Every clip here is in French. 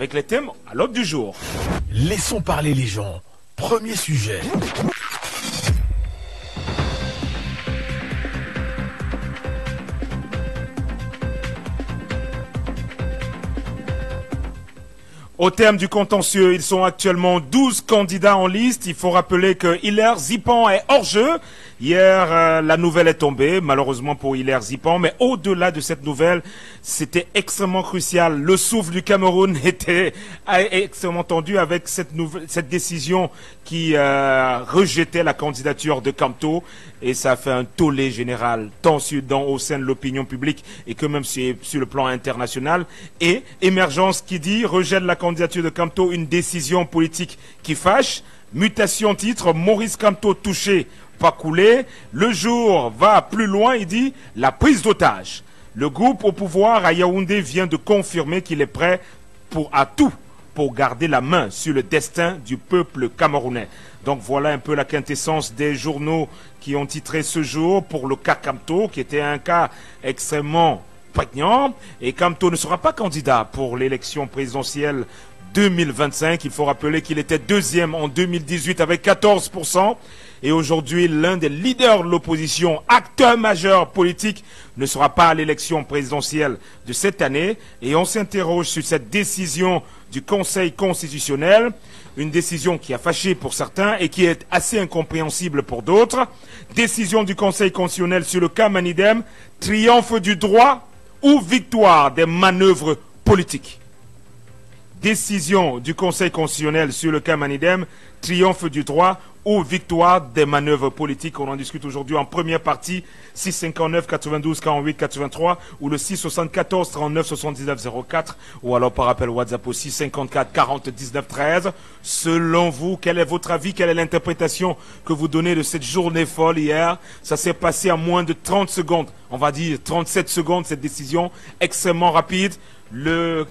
avec les thèmes à l'ordre du jour. Laissons parler les gens. Premier sujet. Au terme du contentieux, ils sont actuellement 12 candidats en liste. Il faut rappeler que Hilaire Zipan est hors jeu. Hier, la nouvelle est tombée, malheureusement pour Hilaire Zipan. Mais au-delà de cette nouvelle, c'était extrêmement crucial. Le souffle du Cameroun était extrêmement tendu avec cette décision qui rejetait la candidature de Kamto. Et ça a fait un tollé général, tant au sein de l'opinion publique et que même sur le plan international. Et Émergence qui dit rejette la candidature de Kamto, une décision politique qui fâche. Mutation titre, Maurice Kamto touché, pas coulé. Le jour va plus loin, il dit la prise d'otage. Le groupe au pouvoir à Yaoundé vient de confirmer qu'il est prêt à tout pour garder la main sur le destin du peuple camerounais. Donc voilà un peu la quintessence des journaux qui ont titré ce jour pour le cas Kamto, qui était un cas extrêmement prégnant. Et Kamto ne sera pas candidat pour l'élection présidentielle 2025. Il faut rappeler qu'il était deuxième en 2018 avec 14%. Et aujourd'hui, l'un des leaders de l'opposition, acteur majeur politique, ne sera pas à l'élection présidentielle de cette année. Et on s'interroge sur cette décision du Conseil constitutionnel, une décision qui a fâché pour certains et qui est assez incompréhensible pour d'autres. Décision du Conseil constitutionnel sur le cas Manidem, triomphe du droit ou victoire des manœuvres politiques. Décision du Conseil constitutionnel sur le cas Manidem, triomphe du droit ou victoire des manœuvres politiques. On en discute aujourd'hui en première partie, 659 92 48 83 ou le 674 39 79 04 ou alors par appel WhatsApp aussi 54 40 19 13. Selon vous, quel est votre avis, quelle est l'interprétation que vous donnez de cette journée folle hier? Ça s'est passé en moins de 30 secondes, on va dire 37 secondes, cette décision extrêmement rapide. Le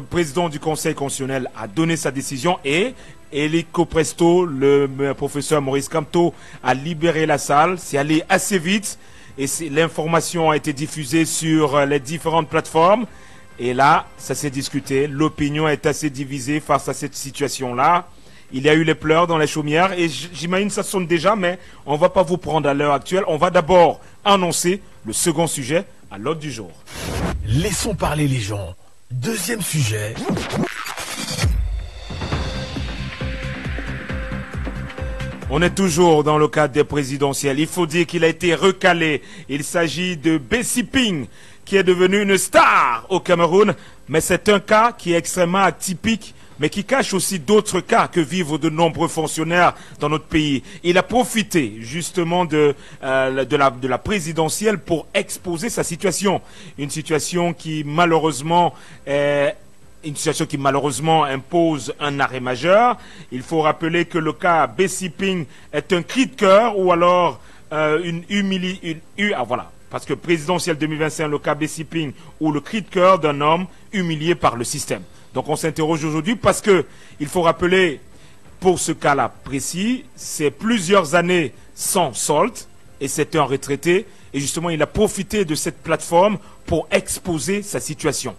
président du Conseil constitutionnel a donné sa décision et Elico Presto, le professeur Maurice Kamto, a libéré la salle. C'est allé assez vite et l'information a été diffusée sur les différentes plateformes. Et là, ça s'est discuté. L'opinion est assez divisée face à cette situation-là. Il y a eu les pleurs dans les chaumières et j'imagine que ça sonne déjà, mais on ne va pas vous prendre à l'heure actuelle. On va d'abord annoncer le second sujet à l'ordre du jour. Laissons parler les gens. Deuxième sujet. On est toujours dans le cadre des présidentielles. Il faut dire qu'il a été recalé. Il s'agit de Bessie Ping, qui est devenu une star au Cameroun. Mais c'est un cas qui est extrêmement atypique, mais qui cache aussi d'autres cas que vivent de nombreux fonctionnaires dans notre pays. Il a profité justement de la présidentielle pour exposer sa situation. Une situation qui malheureusement impose un arrêt majeur. Il faut rappeler que le cas Bessie Ping est un cri de cœur ou alors voilà. Parce que présidentielle 2025, le cas Bessie Ping ou le cri de cœur d'un homme humilié par le système. Donc on s'interroge aujourd'hui parce que il faut rappeler, pour ce cas-là précis, c'est plusieurs années sans solde et c'est un retraité. Et justement, il a profité de cette plateforme pour exposer sa situation.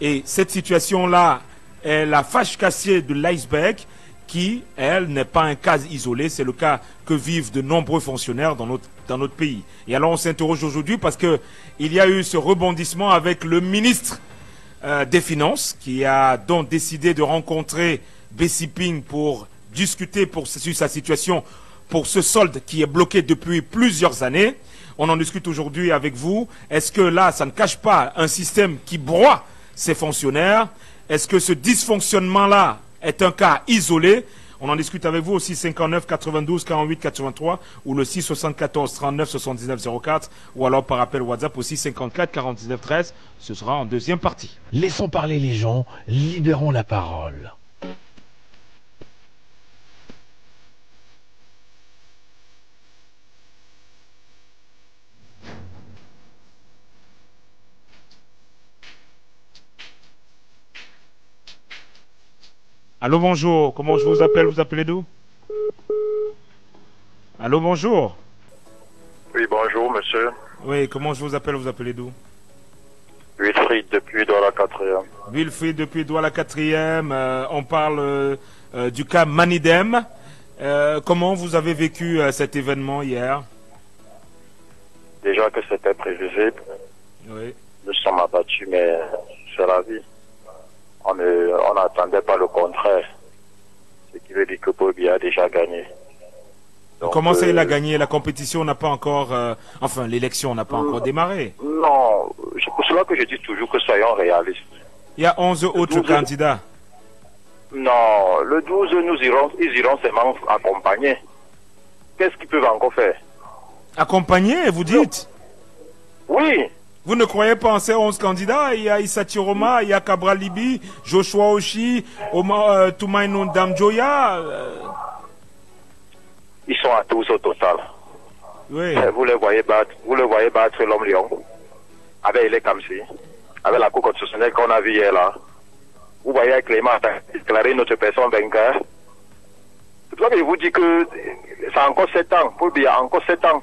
Et cette situation-là est la fâche cassée de l'iceberg qui, elle, n'est pas un cas isolé. C'est le cas que vivent de nombreux fonctionnaires dans notre pays. Et alors on s'interroge aujourd'hui parce qu'il y a eu ce rebondissement avec le ministre des Finances qui a donc décidé de rencontrer Bessie Ping pour discuter sur sa situation, pour ce solde qui est bloqué depuis plusieurs années. On en discute aujourd'hui avec vous. Est-ce que là, ça ne cache pas un système qui broie ces fonctionnaires? Est-ce que ce dysfonctionnement-là est un cas isolé? On en discute avec vous aussi 59 92 48 83 ou le 674 39 79 04 ou alors par appel WhatsApp aussi 54 49 13. Ce sera en deuxième partie. Laissons parler les gens, libérons la parole. Allô, bonjour. Comment je vous appelle? Vous appelez d'où? Allô, bonjour. Oui, bonjour, monsieur. Oui, comment je vous appelle? Vous appelez d'où? Wilfried depuis Douala 4e. Wilfried depuis Douala 4e. On parle du cas Manidem. Comment vous avez vécu cet événement hier? Déjà que c'était prévisible. Oui. Nous sommes abattus, mais c'est la vie. On n'attendait pas le contraire. Ce qui veut dire que Paul Biya a déjà gagné. Donc, comment ça, il a gagné? La compétition n'a pas encore... enfin, l'élection n'a pas encore démarré. Non, c'est pour cela que je dis toujours que soyons réalistes. Il y a 11 autres candidats. Non, le 12, ils iront seulement accompagner. Qu'est-ce qu'ils peuvent encore faire? Accompagner, vous dites? Oui. Vous ne croyez pas en ces 11 candidats? Il y a Issa Tiroma, il y a Cabral Libi, Joshua Oshi, Toumaïnou Damjoya. Ils sont à tous au total. Oui. Vous le voyez battre l'homme lion avec les Kamsi, avec la Cour constitutionnelle qu'on a vue hier là. Vous voyez Clément déclarer notre personne vainqueur. C'est pour ça que je vous dis que ça a encore 7 ans. Paul Biya encore 7 ans.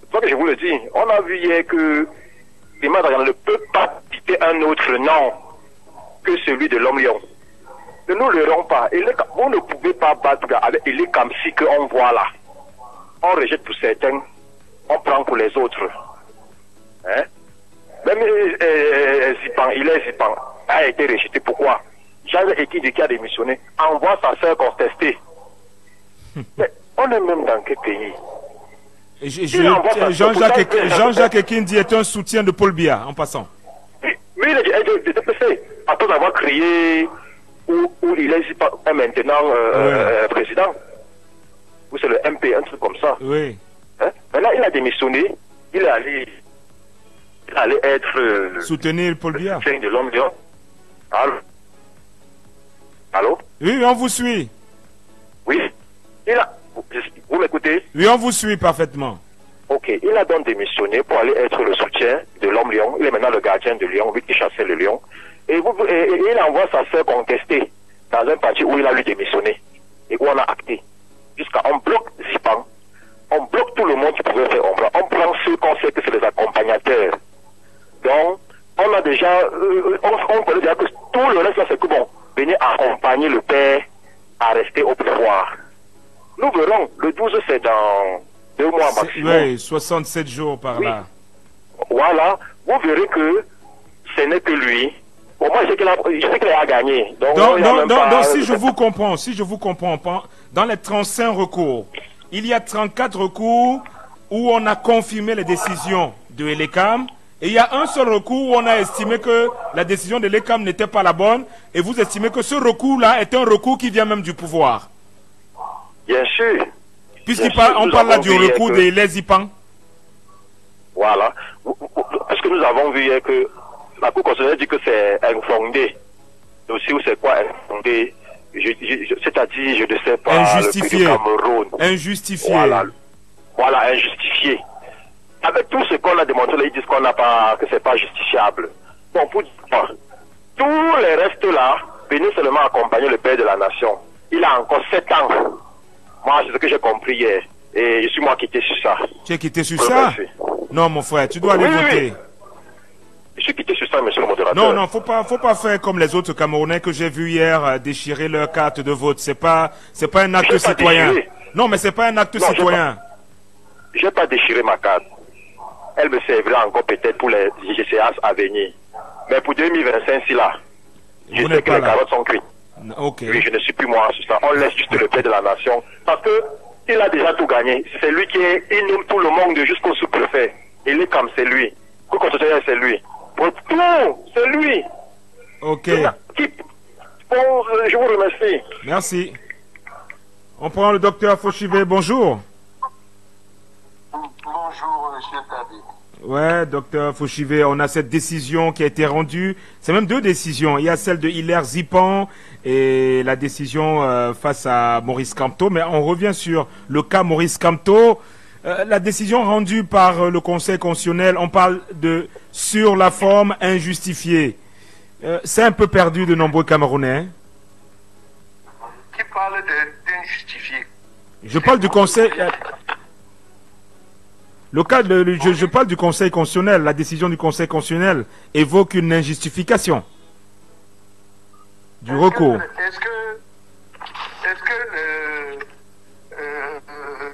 C'est pour ça que je vous le dis. On a vu hier que Clément ne peut pas citer un autre nom que celui de l'homme lion. Ne nous leurrons pas. Vous ne pouvez pas battre avec les Kamsi qu'on voit là. On rejette pour certains, on prend pour les autres. Hein? Même Zipan a été rejeté. Pourquoi? Jacques Ekidi qui a démissionné envoie sa sœur contester. Mais on est même dans quel pays? Jean-Jacques Ekindi est un soutien de Paul Biya, en passant. Mais il est détesté. Après avoir crié où il est maintenant président. Ou c'est le MP, un truc comme ça. Oui. Hein? Maintenant, il a démissionné. Il est allé être... soutenir Paul Biya. De l'homme lion. Allô? Allô? Oui, on vous suit. Oui. Vous m'écoutez? Oui, on vous suit parfaitement. Ok. Il a donc démissionné pour aller être le soutien de l'homme lion. Il est maintenant le gardien de lion, lui qui chassait le lion. Et il envoie sa sœur contester dans un parti où il a lui démissionné. Et où on a acté. On bloque Zipan, on bloque tout le monde qui pouvait faire ombre. On prend ceux qu'on sait que c'est les accompagnateurs. Donc, on a déjà, on connaît déjà que tout le reste, c'est que bon, venez accompagner le père à rester au pouvoir. Nous verrons, le 12 c'est dans 2 mois maximum. Oui, 67 jours par là. Voilà, vous verrez que ce n'est que lui. Au moins, je sais qu'il a gagné. Donc, si je vous comprends, dans les 35 recours, il y a 34 recours où on a confirmé les décisions de l'ECAM et il y a un seul recours où on a estimé que la décision de l'ECAM n'était pas la bonne et vous estimez que ce recours-là est un recours qui vient même du pouvoir. Bien sûr. Puisqu'on parle là du recours de Zipan. Voilà. Parce que nous avons vu hier que la Cour constitutionnelle dit que c'est infondé. Aussi, c'est quoi infondé? C'est-à-dire, je ne sais pas, injustifié. Le Cameroun. Injustifié. Voilà, injustifié. Avec tout ce qu'on a démontré, ils disent qu'on n'a pas, que c'est pas justifiable. Bon, pour dire, tous les restes là, venez seulement accompagner le père de la nation. Il a encore 7 ans. Moi, c'est ce que j'ai compris hier. Et je suis moi quitté sur ça. Tu es quitté sur ça? Non, mon frère, tu dois aller voter. Oui. Je suis quitté sur ça, monsieur le modérateur. Non, faut pas faire comme les autres Camerounais que j'ai vu hier déchirer leur carte de vote. C'est pas un acte citoyen. Non, mais c'est pas un acte citoyen. J'ai pas déchiré ma carte. Elle me servira encore peut-être pour les séances à venir. Mais pour 2025, si là, je sais que les carottes sont cuites. Ok. Oui, je ne suis plus moi sur ça. On laisse juste le père de la nation. Parce que il a déjà tout gagné. C'est lui il nomme tout le monde jusqu'au sous-préfet. Il est comme c'est lui. C'est lui. Non, c'est lui. Ok. Bon, je vous remercie. Merci. On prend le docteur Foshivé. Bonjour. Bonjour, monsieur David. Ouais, docteur Foshivé, on a cette décision qui a été rendue. C'est même 2 décisions. Il y a celle de Hilaire Zipan et la décision face à Maurice Kamto. Mais on revient sur le cas Maurice Kamto. La décision rendue par le Conseil constitutionnel, on parle de sur la forme injustifiée. C'est un peu perdu de nombreux Camerounais. Qui parle d'injustifié? Je parle du Conseil. Le cas je parle du Conseil constitutionnel. La décision du Conseil constitutionnel évoque une injustification du recours. Est-ce que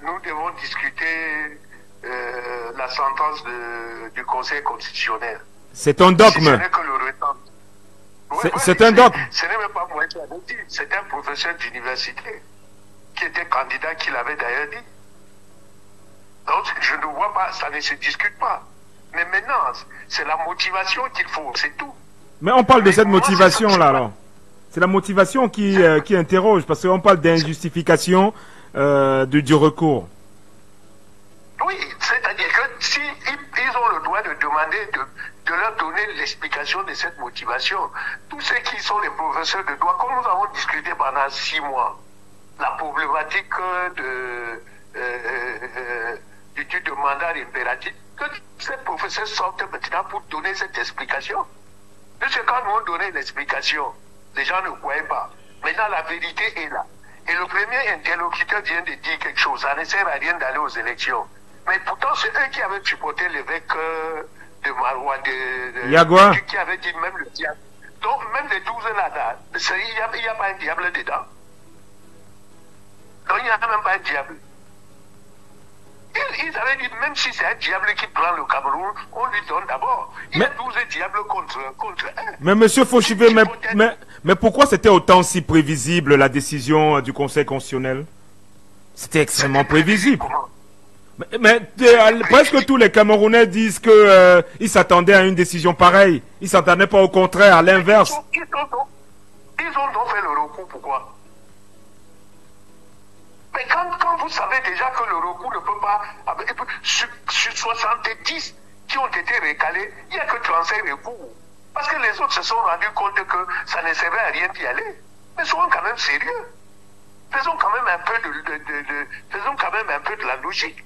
nous devons discuter la sentence du Conseil constitutionnel? C'est un dogme. Si ce n'est que le retard. C'est un dogme. Ce n'est même pas moi qui l'avais dit. C'est un professeur d'université qui était candidat qui l'avait d'ailleurs dit. Donc je ne vois pas, ça ne se discute pas. Mais maintenant, c'est la motivation qu'il faut, c'est tout. Mais on parle de cette motivation-là, alors. C'est la motivation qui interroge, parce qu'on parle d'injustification du recours. Oui, c'est-à-dire que si ils ont le droit de demander de leur donner l'explication de cette motivation, tous ceux qui sont les professeurs de droit, comme nous avons discuté pendant 6 mois, la problématique du mandat impératif, que ces professeurs sortent maintenant pour donner cette explication. Parce que quand nous on donnait l'explication, les gens ne croyaient pas. Maintenant, la vérité est là. Et le premier interlocuteur vient de dire quelque chose. Ça ne sert à rien d'aller aux élections. Mais pourtant, c'est eux qui avaient supporté l'évêque de Maroua, Yagua, qui avait dit même le diable. Donc, même les 12 là, il n'y a pas un diable dedans. Donc, il n'y a même pas un diable. Ils avaient dit, même si c'est un diable qui prend le Cameroun, on lui donne d'abord. Il y a 12 diables contre un. Mais monsieur Fauchivé, mais pourquoi c'était autant si prévisible la décision du Conseil constitutionnel? C'était extrêmement prévisible. Mais presque tous les Camerounais disent que ils s'attendaient à une décision pareille. Ils s'attendaient pas au contraire, à l'inverse. Ils ont donc fait le recours, pourquoi? Mais quand vous savez déjà que le recours ne peut pas... Sur 70 qui ont été recalés, il n'y a que 35 recours. Parce que les autres se sont rendus compte que ça ne servait à rien d'y aller. Mais soyons quand même sérieux. Faisons quand même un peu de la logique.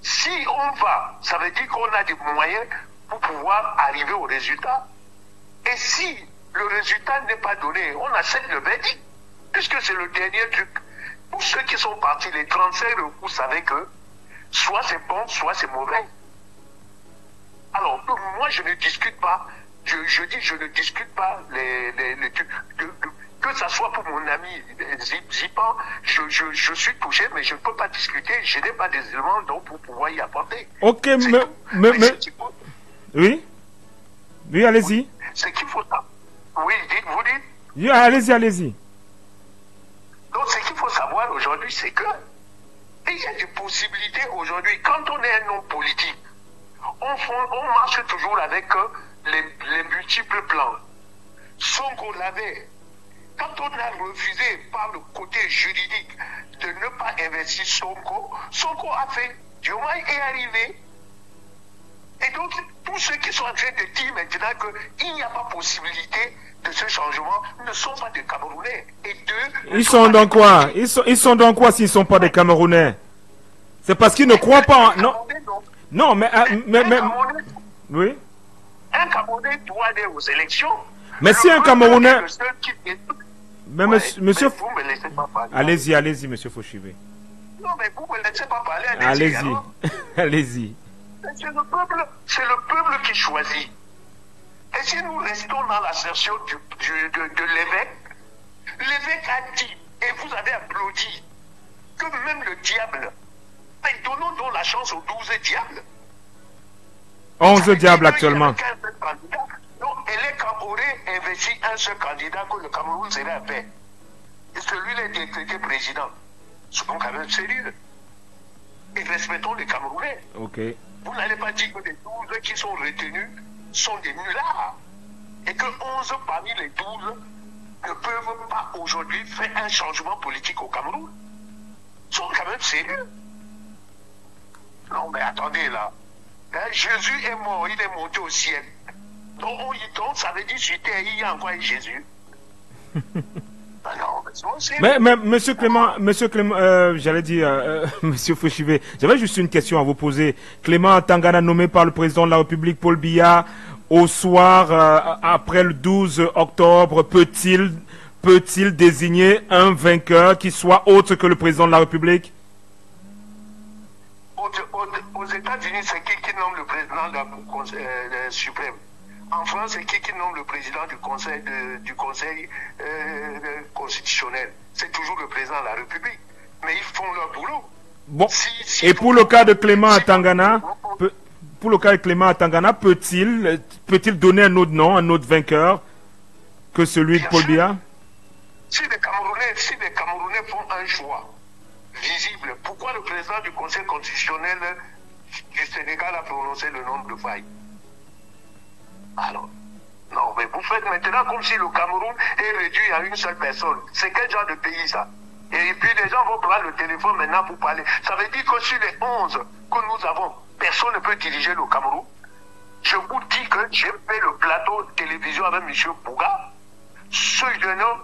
Si on va, ça veut dire qu'on a des moyens pour pouvoir arriver au résultat. Et si le résultat n'est pas donné, on accepte le verdict. Puisque c'est le dernier truc. Pour ceux qui sont partis, les 35 recours savaient que soit c'est bon, soit c'est mauvais. Alors, moi, je ne discute pas. Je dis, je ne discute pas les trucs. Que ça soit pour mon ami Zipan, je suis touché, mais je ne peux pas discuter. Je n'ai pas des éléments donc pour pouvoir y apporter. Ok, mais oui? Oui, allez-y. C'est qu'il faut ça. Oui, vous dites? Oui, allez-y. Donc, ce qu'il faut savoir aujourd'hui, c'est que il y a des possibilités aujourd'hui. Quand on est un homme politique, on marche toujours avec les multiples plans. Sonko l'avait. Quand on a refusé par le côté juridique de ne pas investir Sonko, Sonko a fait. Diomaye est arrivé. Et donc, tous ceux qui sont en train de dire maintenant qu'il n'y a pas possibilité de ce changement ne sont pas des Camerounais. Et ils sont dans quoi? Ils sont dans quoi s'ils ne sont pas des Camerounais? C'est parce qu'ils ne croient pas. Non, mais oui. Un Camerounais doit aller aux élections. Mais si un Camerounais... Mais monsieur... Vous me laissez pas parler. Allez-y, monsieur Fauchivé. Non, mais vous me laissez pas parler. Allez-y. Allez-y. C'est le peuple qui choisit. Et si nous restons dans l'assertion de l'évêque, l'évêque a dit, et vous avez applaudi, que même le diable, mais donnons donc la chance aux 12 diables. 11 diables actuellement. Donc, l'évêque aurait investi un seul candidat que le Cameroun serait en paix. Et celui-là est décrété président. Soyons quand même sérieux. Et respectons les Camerounais. Ok. Vous n'allez pas dire que les 12 qui sont retenus sont des nullards. Et que 11 parmi les 12 ne peuvent pas aujourd'hui faire un changement politique au Cameroun. Soyons quand même sérieux. Non, mais attendez là. Jésus est mort, il est monté au ciel. Donc, ça veut dire sur terre, il y a encore un Jésus. Mais monsieur Clément, j'allais dire, monsieur Fauchivé, j'avais juste une question à vous poser. Clément Tangana, nommé par le président de la République, Paul Biya, au soir, après le 12 octobre, peut-il désigner un vainqueur qui soit autre que le président de la République? Aux États-Unis, c'est qui nomme le président de la Cour suprême? En France, c'est qui nomme le président du Conseil, constitutionnel? C'est toujours le président de la République. Mais ils font leur boulot. Bon. Et pour le cas de Clément Atangana, peut-il donner un autre nom, un autre vainqueur que celui de Paul Biya? Si les Camerounais font un choix visible, pourquoi le président du Conseil constitutionnel du Sénégal a prononcé le nom de Faye? Alors, non, mais vous faites maintenant comme si le Cameroun est réduit à une seule personne. C'est quel genre de pays ça? Et puis les gens vont prendre le téléphone maintenant pour parler. Ça veut dire que sur les 11 que nous avons, personne ne peut diriger le Cameroun. Je vous dis que j'ai fait le plateau de télévision avec M. Bouga. Ce jeune homme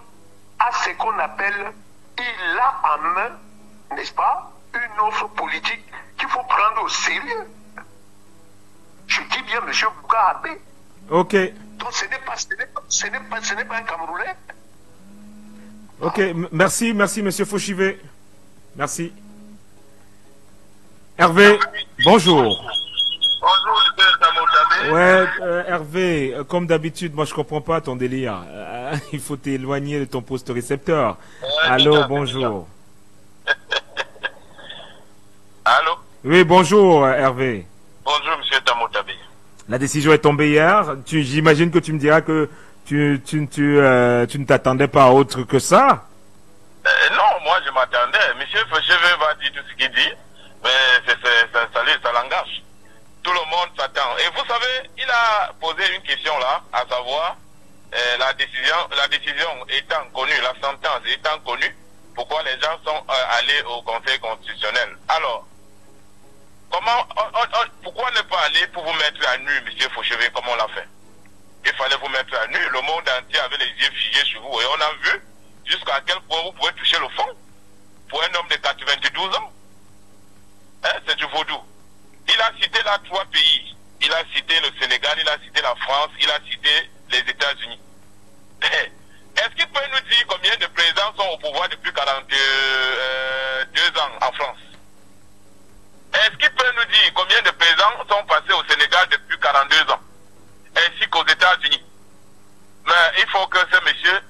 a ce qu'on appelle, il a en main, n'est-ce pas, une offre politique qu'il faut prendre au sérieux. Je dis bien M. Bouga Abbé. Ok. Donc ce n'est pas un Camerounais. Ok, merci, monsieur Fauchivé. Merci. Hervé, bonjour. Bonjour, monsieur Tamotabé. Ouais, Hervé, comme d'habitude, moi je comprends pas ton délire. Il faut t'éloigner de ton poste récepteur. Allô, bonjour. Allô? Oui, bonjour, Hervé. Bonjour, monsieur Tamotabé. La décision est tombée hier. J'imagine que tu me diras que tu ne t'attendais pas à autre que ça. Non, moi je m'attendais. Monsieur Fauchevé va dire tout ce qu'il dit, mais ça l'engage. Tout le monde s'attend. Et vous savez, il a posé une question là, à savoir, la décision étant connue, la sentence étant connue, pourquoi les gens sont allés au Conseil constitutionnel. Alors, pourquoi ne pas aller pour vous mettre à nu, monsieur Fauchevé, comme on l'a fait? Il fallait vous mettre à nu. Le monde entier avait les yeux figés sur vous. Et on a vu jusqu'à quel point vous pouvez toucher le fond. Pour un homme de 92 ans. Hein, c'est du vaudou. Il a cité là 3 pays. Il a cité le Sénégal, il a cité la France, il a cité les États-Unis. Est-ce qu'il peut nous dire combien de présidents sont au pouvoir depuis 42 ans en France? Est-ce qu'il peut nous dire combien de présidents sont passés au Sénégal depuis 42 ans? Ainsi qu'aux États-Unis. Mais il faut que ce monsieur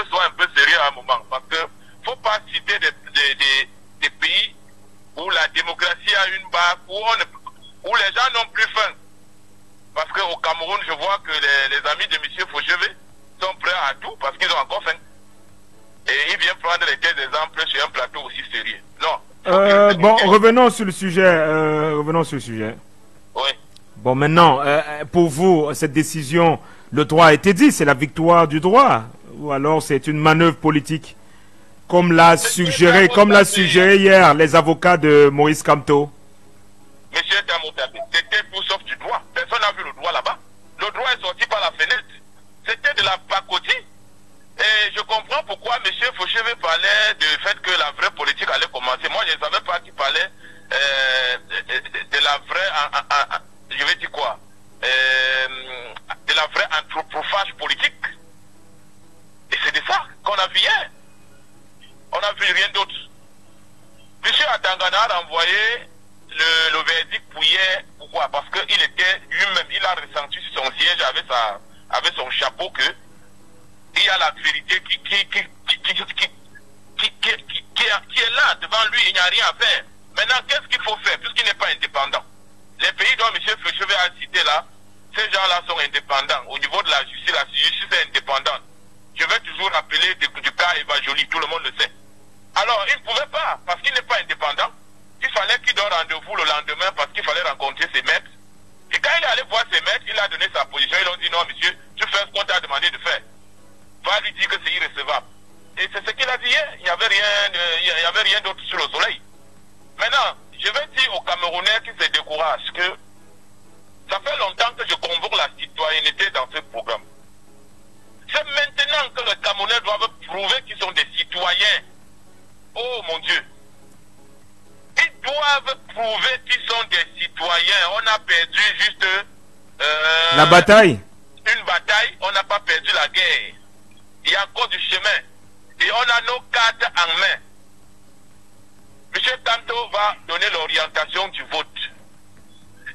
soit un peu sérieux à un moment. Parce que faut pas citer des pays où la démocratie a une base, où les gens n'ont plus faim. Parce qu'au Cameroun, je vois que les amis de M. Fauchevé sont prêts à tout parce qu'ils ont encore faim. Et il vient prendre les exemples sur un plateau aussi sérieux. Non. Bon, revenons sur le sujet. Oui. Bon, maintenant, pour vous, cette décision, le droit a été dit, c'est la victoire du droit, ou alors c'est une manœuvre politique, comme l'a suggéré hier les avocats de Maurice Kamto. Monsieur Tamotabé, c'était tout sauf du droit. Personne n'a vu le droit là-bas. Le droit est sorti par la fenêtre. C'était de la pacotille. Et je comprends pourquoi M. Fauchevé parlait du fait que la vraie politique allait commencer. Moi, je ne savais pas qu'il parlait de la vraie, je vais dire quoi, de la vraie anthropophage politique. Et c'est de ça qu'on a vu hier. On n'a vu rien d'autre. M. Atangana a renvoyé le verdict pour hier. Pourquoi? Parce qu'il était lui-même, il a ressenti sur son siège avec son chapeau que il y a la vérité qui est là devant lui, il n'y a rien à faire. Maintenant, qu'est-ce qu'il faut faire puisqu'il n'est pas indépendant? Les pays dont M. Fauchevé a cité là, ces gens-là sont indépendants. Au niveau de la justice est indépendante. Je vais toujours rappeler du cas Eva Joly, tout le monde le sait. Alors, il ne pouvait pas, parce qu'il n'est pas indépendant. Il fallait qu'il donne rendez-vous le lendemain parce qu'il fallait rencontrer ses maîtres. Et quand il est allé voir ses maîtres, il a donné sa position. Ils ont dit non, monsieur, tu fais ce qu'on t'a demandé de faire. Va lui dire que c'est irrecevable. Et c'est ce qu'il a dit hier. Il n'y avait rien d'autre sur le soleil. Maintenant, je vais dire aux Camerounais qui se découragent que ça fait longtemps que je convoque la citoyenneté dans ce programme. C'est maintenant que les Camerounais doivent prouver qu'ils sont des citoyens. Oh mon Dieu. Ils doivent prouver qu'ils sont des citoyens. On a perdu juste... la bataille. Une bataille, on n'a pas perdu la guerre. Il y a encore du chemin. Et on a nos cartes en main. M. Kanto va donner l'orientation du vote.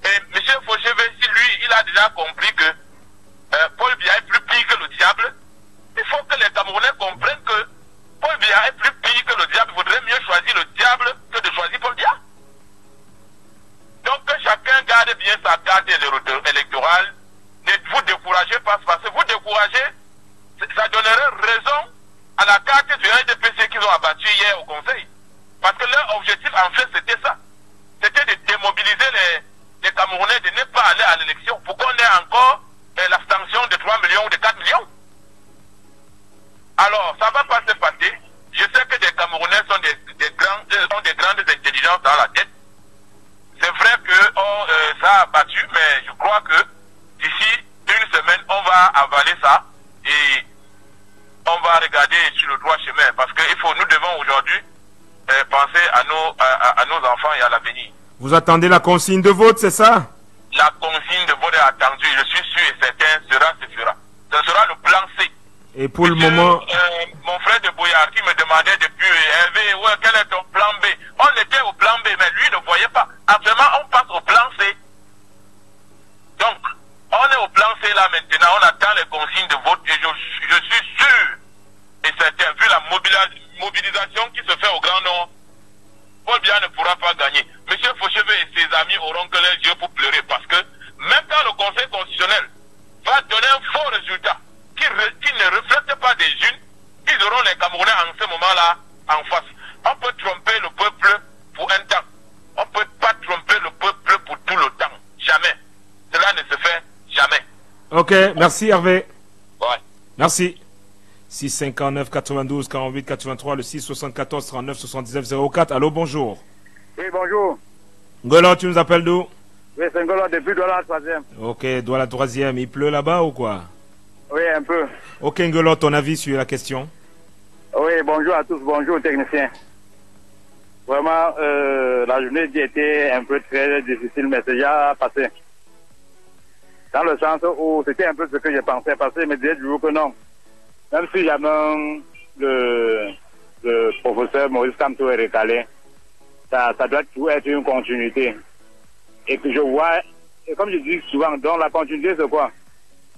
Et M. Fauchevé, si lui, il a déjà compris que Paul Biya est plus pire que le diable, il faut que les Camerounais comprennent que Paul Biya est plus pire que le diable. Il vaudrait mieux choisir le diable que de choisir Paul Biya. Donc que chacun garde bien sa carte électorale. Ne vous découragez pas, parce que vous découragez, ça donnerait raison à la carte du RDPC qu'ils ont abattu hier au Conseil. Parce que leur objectif, en fait, c'était ça. C'était de démobiliser les Camerounais, de ne pas aller à l'élection pour qu'on ait encore l'abstention de 3 millions ou de 4 millions. Alors, ça ne va pas se passer. Je sais que les Camerounais sont des grandes intelligences dans la tête. C'est vrai que ça a battu, mais je crois que d'ici une semaine, on va avaler ça et on va regarder sur le droit chemin. Parce que nous devons aujourd'hui penser à nos enfants et à l'avenir. Vous attendez la consigne de vote, c'est ça? La consigne de vote est attendue, je suis sûr et certain, ce sera le plan C. Et pour le moment... mon frère de Boyard qui me demandait depuis Hervé, ouais, quel est ton plan B? On était au plan B, mais lui ne voyait pas. Actuellement, on passe au plan C. Donc, on est au plan C là maintenant, on attend les consignes de vote et je suis sûr et certain, vu la mobilisation qui se fait au Grand Nord, Paul Biya ne pourra pas gagner. Monsieur Fauchevé et ses amis auront que les yeux pour pleurer parce que même quand le Conseil constitutionnel va donner un faux résultat qui ne reflète pas des unes, ils auront les Camerounais en ce moment-là en face. On peut tromper le peuple pour un temps. On ne peut pas tromper le peuple pour tout le temps. Jamais. Cela ne se fait jamais. Ok, merci Hervé. Ouais. Merci. 659 92 48 83, le 6 74 39 79 04. Allô, bonjour. Oui, bonjour. Ngolo, tu nous appelles d'où? Oui, c'est Ngolo depuis Douala 3e. Ok, Douala 3e. Il pleut là-bas ou quoi? Oui, un peu. Ok, Ngolo, ton avis sur la question? Oui, bonjour à tous, bonjour aux techniciens. Vraiment, la journée était un peu très difficile, mais c'est déjà passé. Dans le sens où c'était un peu ce que je pensais passer, mais disais toujours que non. Même si jamais le professeur Maurice Kamto est recalé, ça doit toujours être une continuité. Et que je vois, et comme je dis souvent, donc la continuité c'est quoi?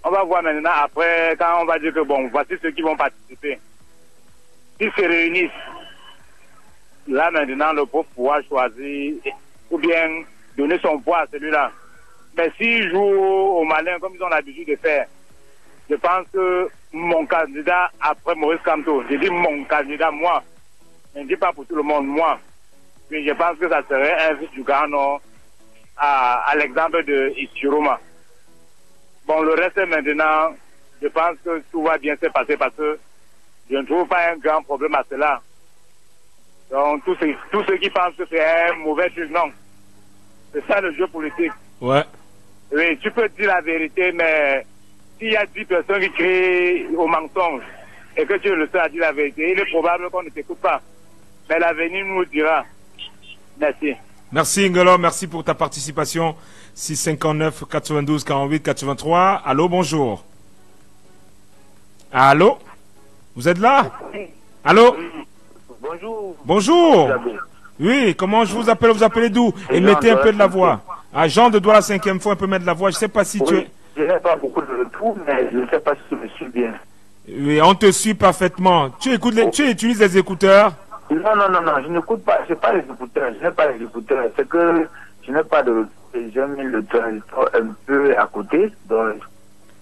On va voir maintenant après, quand on va dire que bon, voici ceux qui vont participer. S'ils se réunissent, là maintenant le pauvre pouvoir choisir ou bien donner son poids à celui-là. Mais s'ils jouent au malin comme ils ont l'habitude de faire, je pense que mon candidat après Maurice Kamto, je dis mon candidat, moi, je ne dis pas pour tout le monde, moi, mais je pense que ça serait un fils du Grand Nord à l'exemple de Ichiroma. Bon, le reste maintenant, je pense que tout va bien se passer parce que je ne trouve pas un grand problème à cela. Donc, tous ceux qui pensent que c'est un mauvais truc, non. C'est ça le jeu politique. Ouais. Oui, tu peux dire la vérité, mais s'il y a 10 personnes qui crient au mensonge et que tu es le seul à dire la vérité, il est probable qu'on ne t'écoute pas. Mais l'avenir nous dira. Merci. Merci Ngolo, merci pour ta participation. 659 92 48 83. Allô, bonjour. Allô? Vous êtes là? Allô? Bonjour. Bonjour. Oui, comment je vous appelle? Vous appelez d'où? Et mettez un peu de la voix. Ah, Jean de Douala 5e, faut un peu mettre de la voix. Je ne sais pas si tu es... Je n'ai pas beaucoup de retour, mais je ne sais pas si je me suis bien. Oui, on te suit parfaitement. Tu utilises les écouteurs? Non, je n'écoute pas. Je n'ai pas les écouteurs. Je n'ai pas les écouteurs. C'est que je n'ai pas de retour. J'ai mis le transistor un peu à côté. Donc,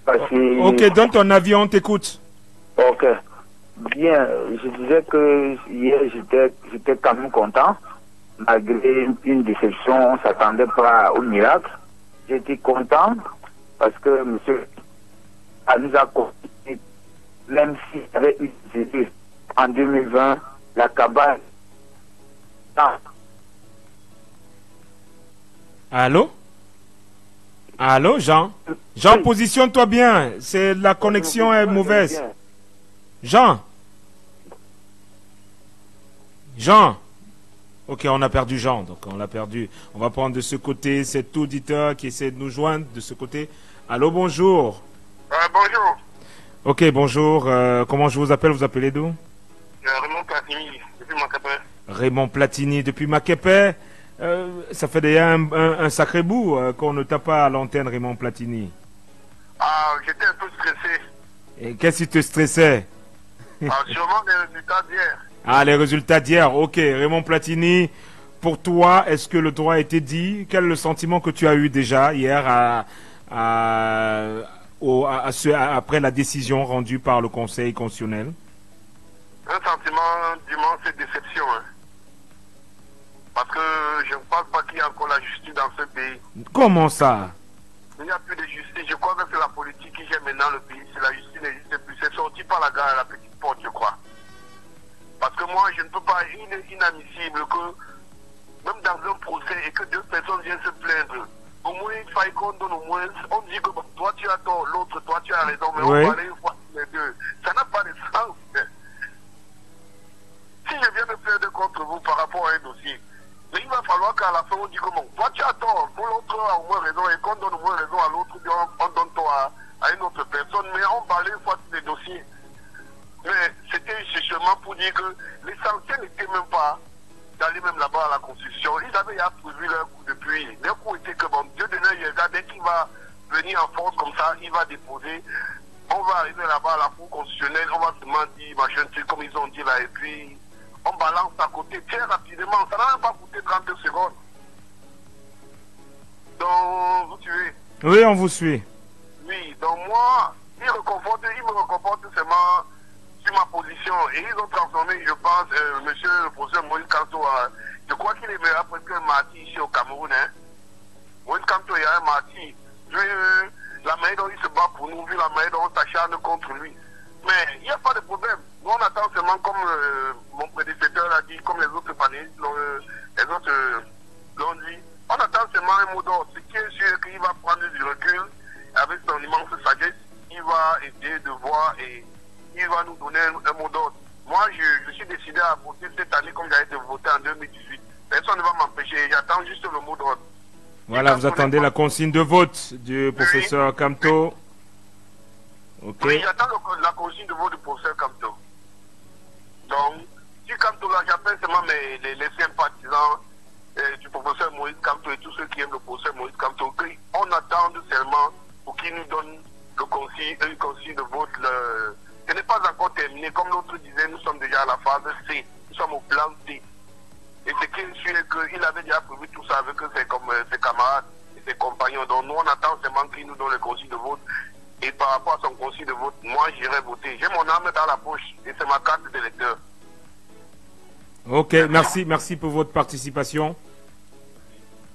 parce que... Ok, donne ton avis, on t'écoute. Ok. Bien, je disais que hier, j'étais quand même content. Malgré une déception, on ne s'attendait pas au miracle. J'étais content parce que monsieur nous a confirmé, même s'il y avait eu des études en 2020, la cabane. Allô? Allô, Jean? Jean, Oui. positionne-toi bien. C'est la connexion est mauvaise. Jean? Jean? Ok, on a perdu Jean, donc on l'a perdu. On va prendre de ce côté cet auditeur qui essaie de nous joindre de ce côté. Allô, bonjour. Bonjour, Ok, bonjour. Comment je vous appelle? Vous appelez d'où? Raymond Casimir, depuis mon capin. Raymond Platini depuis Makepe. Ça fait déjà un sacré bout qu'on ne t'a pas à l'antenne, Raymond Platini. Ah, j'étais un peu stressé. Et qu'est-ce qui te stressait? Sûrement les résultats d'hier. Ah, les résultats d'hier. Ok, Raymond Platini, pour toi, est-ce que le droit a été dit? Quel est le sentiment que tu as eu déjà hier après la décision rendue par le Conseil constitutionnel? Un sentiment d'immense déception. Hein. Parce que je ne pense pas qu'il y a encore la justice dans ce pays. Comment ça? Il n'y a plus de justice. Je crois que c'est la politique qui gère maintenant le pays. Si la justice n'existe plus, c'est sorti par la gare à la petite porte, je crois. Parce que moi, je ne peux pas, il est inadmissible que, même dans un procès, et que deux personnes viennent se plaindre. Au moins, il faille qu'on donne au moins, on dit que bon, toi tu as tort, l'autre, toi tu as raison, mais oui. on va aller une fois les deux. Ça n'a pas de sens. Si je viens me plaindre contre vous par rapport à un dossier, mais il va falloir qu'à la fin on dise comment, toi tu as tort, pour l'autre a au moins raison, et qu'on donne au moins raison à l'autre, on donne tort à une autre personne, mais on va aller une fois tous les dossiers. Mais c'était justement pour dire que l'essentiel n'était même pas d'aller même là-bas à la Constitution. Ils avaient déjà prévu leur coup depuis. Leur coup était que bon, Dieu donné, il regarde, dès qu'il va venir en force comme ça, il va déposer. On va arriver là-bas à la Cour constitutionnelle, on va seulement dire machin truc comme ils ont dit là, et puis on balance à côté très rapidement. Ça n'a même pas coûté 32 secondes. Donc, vous suivez? Oui, on vous suit. Oui, donc moi, il me reconforte seulement sur ma position. Et ils ont transformé, je pense, monsieur le professeur Moïse Kanto, je crois qu'il est meilleur presque un martyr ici au Cameroun. Hein. Moïse Kanto est un martyr. La manière dont il se bat pour nous, vu la manière dont on s'acharne contre lui. Mais il n'y a pas de problème. Nous, on attend seulement, comme mon prédécesseur l'a dit, comme les autres panélistes l'ont dit, on attend seulement un mot d'ordre. Ce qui est sûr, qu'il va prendre du recul avec son immense sagesse. Il va essayer de voir et il va nous donner un mot d'ordre. Moi, je suis décidé à voter cette année comme j'avais été voté en 2018. Personne ne va m'empêcher. J'attends juste le mot d'ordre. Voilà, vous attendez la consigne de vote du professeur Kamto. Okay. Oui, j'attends la consigne de vote du professeur Kamto. Donc, si Kamto là, j'appelle seulement les sympathisants du professeur Moïse Kamto et tous ceux qui aiment le professeur Moïse Kamto, on attend seulement pour qu'il nous donne une consigne de vote. Ce n'est pas encore terminé. Comme l'autre disait, nous sommes déjà à la phase C. Nous sommes au plan C. Et ce qui est sûr, c'est qu'il avait déjà prévu tout ça avec ses camarades et ses compagnons. Donc nous, on attend seulement qu'il nous donne le consigne de vote. Et par rapport à son consigne de vote, moi, j'irai voter. J'ai mon âme dans la poche et c'est ma carte d'électeur. Ok, merci pour votre participation.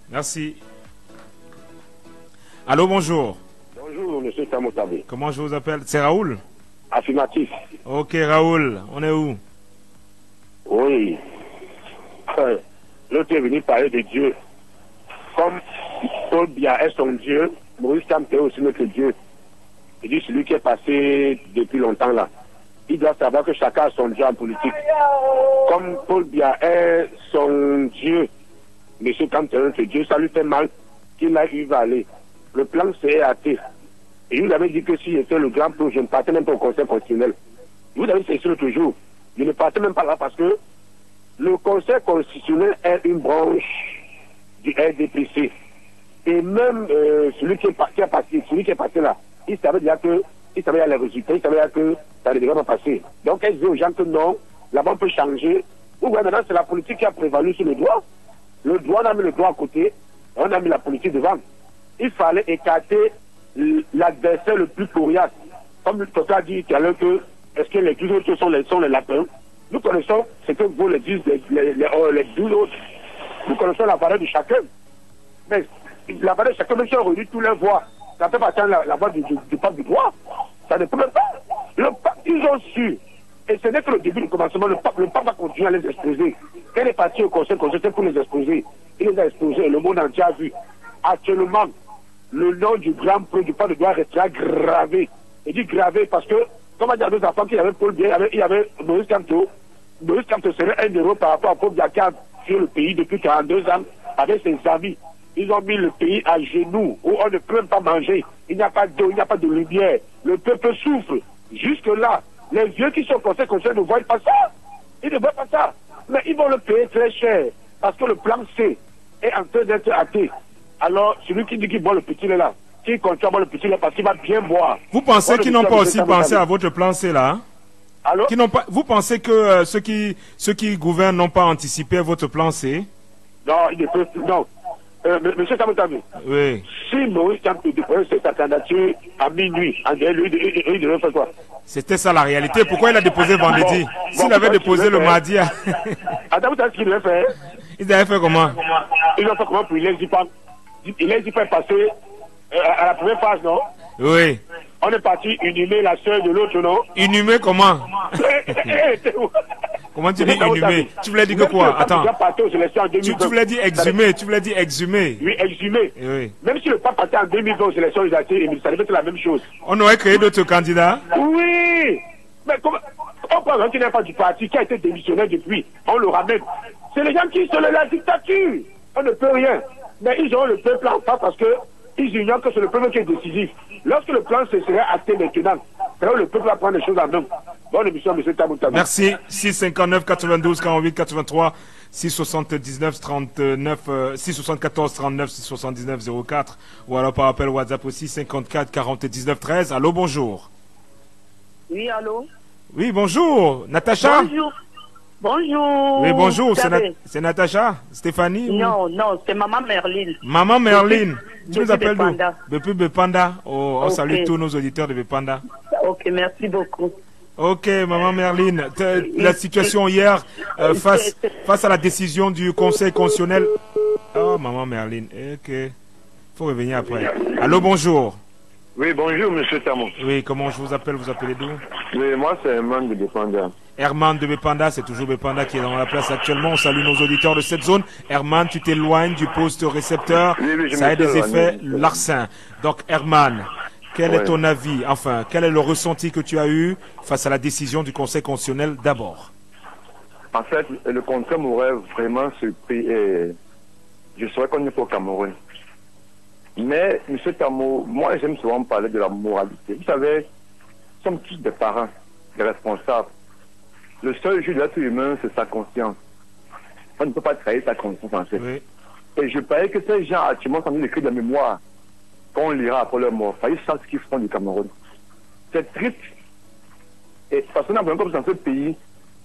Merci. Allô, bonjour. Bonjour, monsieur Samotabe. Comment je vous appelle? C'est Raoul? Affirmatif. Ok, Raoul, on est où? Oui. L'autre est venu parler de Dieu. Comme Paul Biya est son Dieu, Maurice Kamto est aussi notre Dieu. Il dit celui qui est passé depuis longtemps là. Il doit savoir que chacun a son Dieu en politique. Comme Paul Biya est son Dieu, monsieur Kamto est notre Dieu, ça lui fait mal qu'il va aller. Le plan c'est athée. Et vous avez dit que s'il était le grand pro, je ne partais même pas au Conseil constitutionnel. Vous avez dit l'autre jour. Je ne partais même pas là parce que le Conseil constitutionnel est une branche du RDPC. Et même celui qui est passé là, il savait déjà que, il savait les résultats, il savait que ça ne devrait pas passer. Donc, elle dit aux gens que non, là-bas on peut changer. Ou bien maintenant, c'est la politique qui a prévalu sur le droit. Le droit, on a mis le droit à côté, on a mis la politique devant. Il fallait écarter l'adversaire le plus coriace. Comme le docteur a dit tout à l'heure que, est-ce que les 12 autres sont les lapins? Nous connaissons ce que vaut les 12 autres. Nous connaissons la valeur de chacun. Mais la valeur de chacun, même si on réunit tous les voix, ça peut pas atteindre la voix du peuple du droit. Ça ne peut même pas. Ils ont su. Et ce n'est que le début du commencement. Le pape va continuer à les exposer. Quand il est parti au Conseil constitutionnel pour les exposer, il les a exposés. Le monde entier a vu. Actuellement, le nom du grand prêtre du peuple de droit restera gravé. Il dit gravé parce que, comme a dit à nos enfants qu'il y avait Paul Biya, il y avait Maurice Kamto. Maurice Kamto serait un héros par rapport à Paul Biya qui a sur le pays depuis 42 ans avec ses amis. Ils ont mis le pays à genoux, où on ne peut même pas manger. Il n'y a pas d'eau, il n'y a pas de lumière. Le peuple souffre. Jusque-là, les vieux qui sont conseillers ne voient pas ça. Ils ne veulent pas ça. Mais ils vont le payer très cher. Parce que le plan C est en train d'être hâté. Alors, celui qui dit qu'il boit le petit lait là, qui continue à boire le petit lait parce qu'il va bien boire. Vous pensez qu'ils n'ont pas aussi pensé à votre plan C là, hein? Alors, Vous pensez que ceux qui gouvernent n'ont pas anticipé votre plan C? non, il ne peut plus. Non. Monsieur Tamoutabi, Oui. si Maurice Kamto dépose sa candidature à minuit, il devrait faire quoi? C'était ça la réalité. Pourquoi il a déposé vendredi? S'il avait déposé le mardi... Attends, vous savez ce qu'il devait faire? Il devait faire comment? Il a fait comment pour il est passé à la première phase, non? Oui. On est parti inhumer la soeur de l'autre, non? Inhumé comment? Comment tu dis inhumé? Tu voulais dire que quoi? Attends. Tu voulais dire exhumé. Tu voulais dire exhumé. Oui, exhumé. Oui. Même si le pape partait en 2020 aux élections législatives, ça devait être la même chose. On aurait créé d'autres candidats? Oui. Mais comment? On prend un qui n'est pas du parti, qui a été démissionnaire depuis. On le ramène. C'est les gens qui sont la dictature. On ne peut rien. Mais ils ont le peuple en face parce que ils ignorent que c'est le peuple qui est décisif. Lorsque le plan se serait acté maintenant, le peuple va prendre les choses en main. Bonne émission, M. Tamoutabi. Merci. 659 92 48 83 679 39 674 39 679 04 ou alors par appel WhatsApp aussi 54 40 19 13. Allô, bonjour. Oui, allô. Oui, bonjour. Natacha? Bonjour. Bonjour. Oui, bonjour. C'est Natacha? Stéphanie? Non, non, c'est Maman Merlin. Maman Merlin. Tu nous appelles d'où? Depuis Depuis Bepanda. Oh, on Ok. salue tous nos auditeurs de Bepanda. Ok, merci beaucoup. Ok, Maman Merlin. La situation hier face à la décision du Conseil constitutionnel. Oh, Maman Merlin. Ok. Faut revenir après. Allô, bonjour. Oui, bonjour, monsieur Tamon. Oui, comment je vous appelle? Vous appelez d'où? Oui, moi, c'est Herman de Bepanda. Herman de Bepanda, c'est toujours Bepanda qui est dans la place actuellement. On salue nos auditeurs de cette zone. Herman, tu t'éloignes du poste récepteur. Oui, ça a des effets éloigné. larcins. Donc, Herman, quel est ton avis? Enfin, quel est le ressenti que tu as eu face à la décision du Conseil constitutionnel d'abord? En fait, le contrat m'aurait vraiment surpris et je saurais qu'on n'est pas au Cameroun. Mais, monsieur Tamo, moi, j'aime souvent parler de la moralité. Vous savez, nous sommes tous des parents, des responsables. Le seul juge de l'être humain, c'est sa conscience. On ne peut pas trahir sa conscience, en fait. Oui. Et je parie que ces gens, actuellement, sont en train d'écrire de la mémoire. Quand on lira après leur mort, ils savent ce qu'ils font du Cameroun. C'est triste. Et parce qu'on a besoin comme dans ce pays,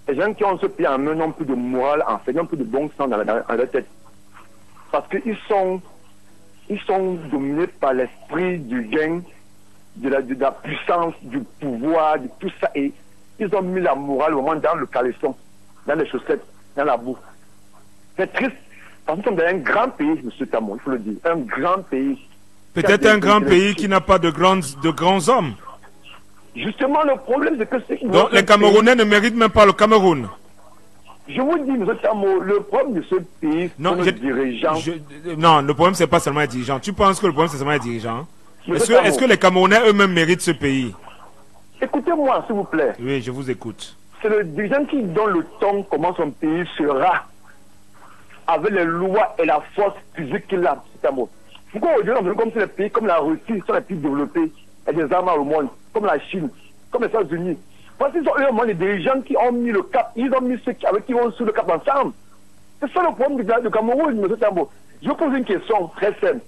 les gens qui ont ce pays en main n'ont plus de morale, en fait, n'ont plus de bon sens dans leur tête. Parce qu'ils sont dominés par l'esprit du gain, de la puissance, du pouvoir, de tout ça. Et ils ont mis la morale au moins dans le caleçon, dans les chaussettes, dans la boue. C'est triste. Parce que nous sommes dans un grand pays, M. Tamon, il faut le dire. Un grand pays. Peut-être un grand pays qui n'a pas de grands hommes. Justement, le problème, c'est que c'est... Donc, les Camerounais ne méritent même pas le Cameroun. Je vous dis, M. Tamon, le problème de ce pays, Non, c'est les dirigeants. Non, le problème, c'est pas seulement les dirigeants. Tu penses que le problème, c'est seulement les dirigeants? Monsieur Est-ce que les Camerounais eux-mêmes méritent ce pays? Écoutez-moi, s'il vous plaît. Oui, je vous écoute. C'est le dirigeant qui donne le ton comment son pays sera avec les lois et la force physique qu'il a. Pourquoi aujourd'hui on veut comme les pays comme la Russie sont les pays développés et des armes au monde, comme la Chine, comme les États-Unis? Parce qu'ils sont eux les dirigeants qui ont mis le cap, ils ont mis ceux avec qui vont sous le cap ensemble. C'est ça le problème du Cameroun, M. Tambo. Je vous pose une question très simple.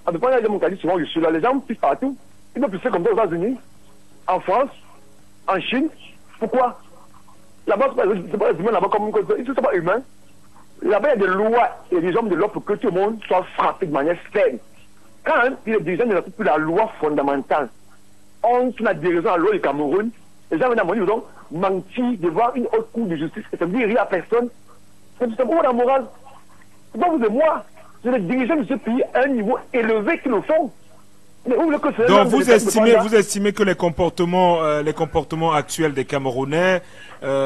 En tout cas, il y a souvent je suis là, les gens pissent partout. Ils peuvent pisser comme ça aux États-Unis, en France, en Chine. Pourquoi? Là-bas, c'est pas humain, là-bas, comme ils ne sont pas humains. Là-bas, il y a des lois et des hommes de l'ordre pour que tout le monde soit frappé de manière ferme. Quand les dirigeants ne respectent plus la loi fondamentale, on a des raisons à la loi du Cameroun, les gens viennent à mon niveau, mentir devant une haute cour de justice, et ça ne dit rien à personne. C'est où la morale? C'est pas vous et moi. C'est les dirigeants de ce pays à un niveau élevé qui le font. Donc vous estimez que les comportements actuels des Camerounais,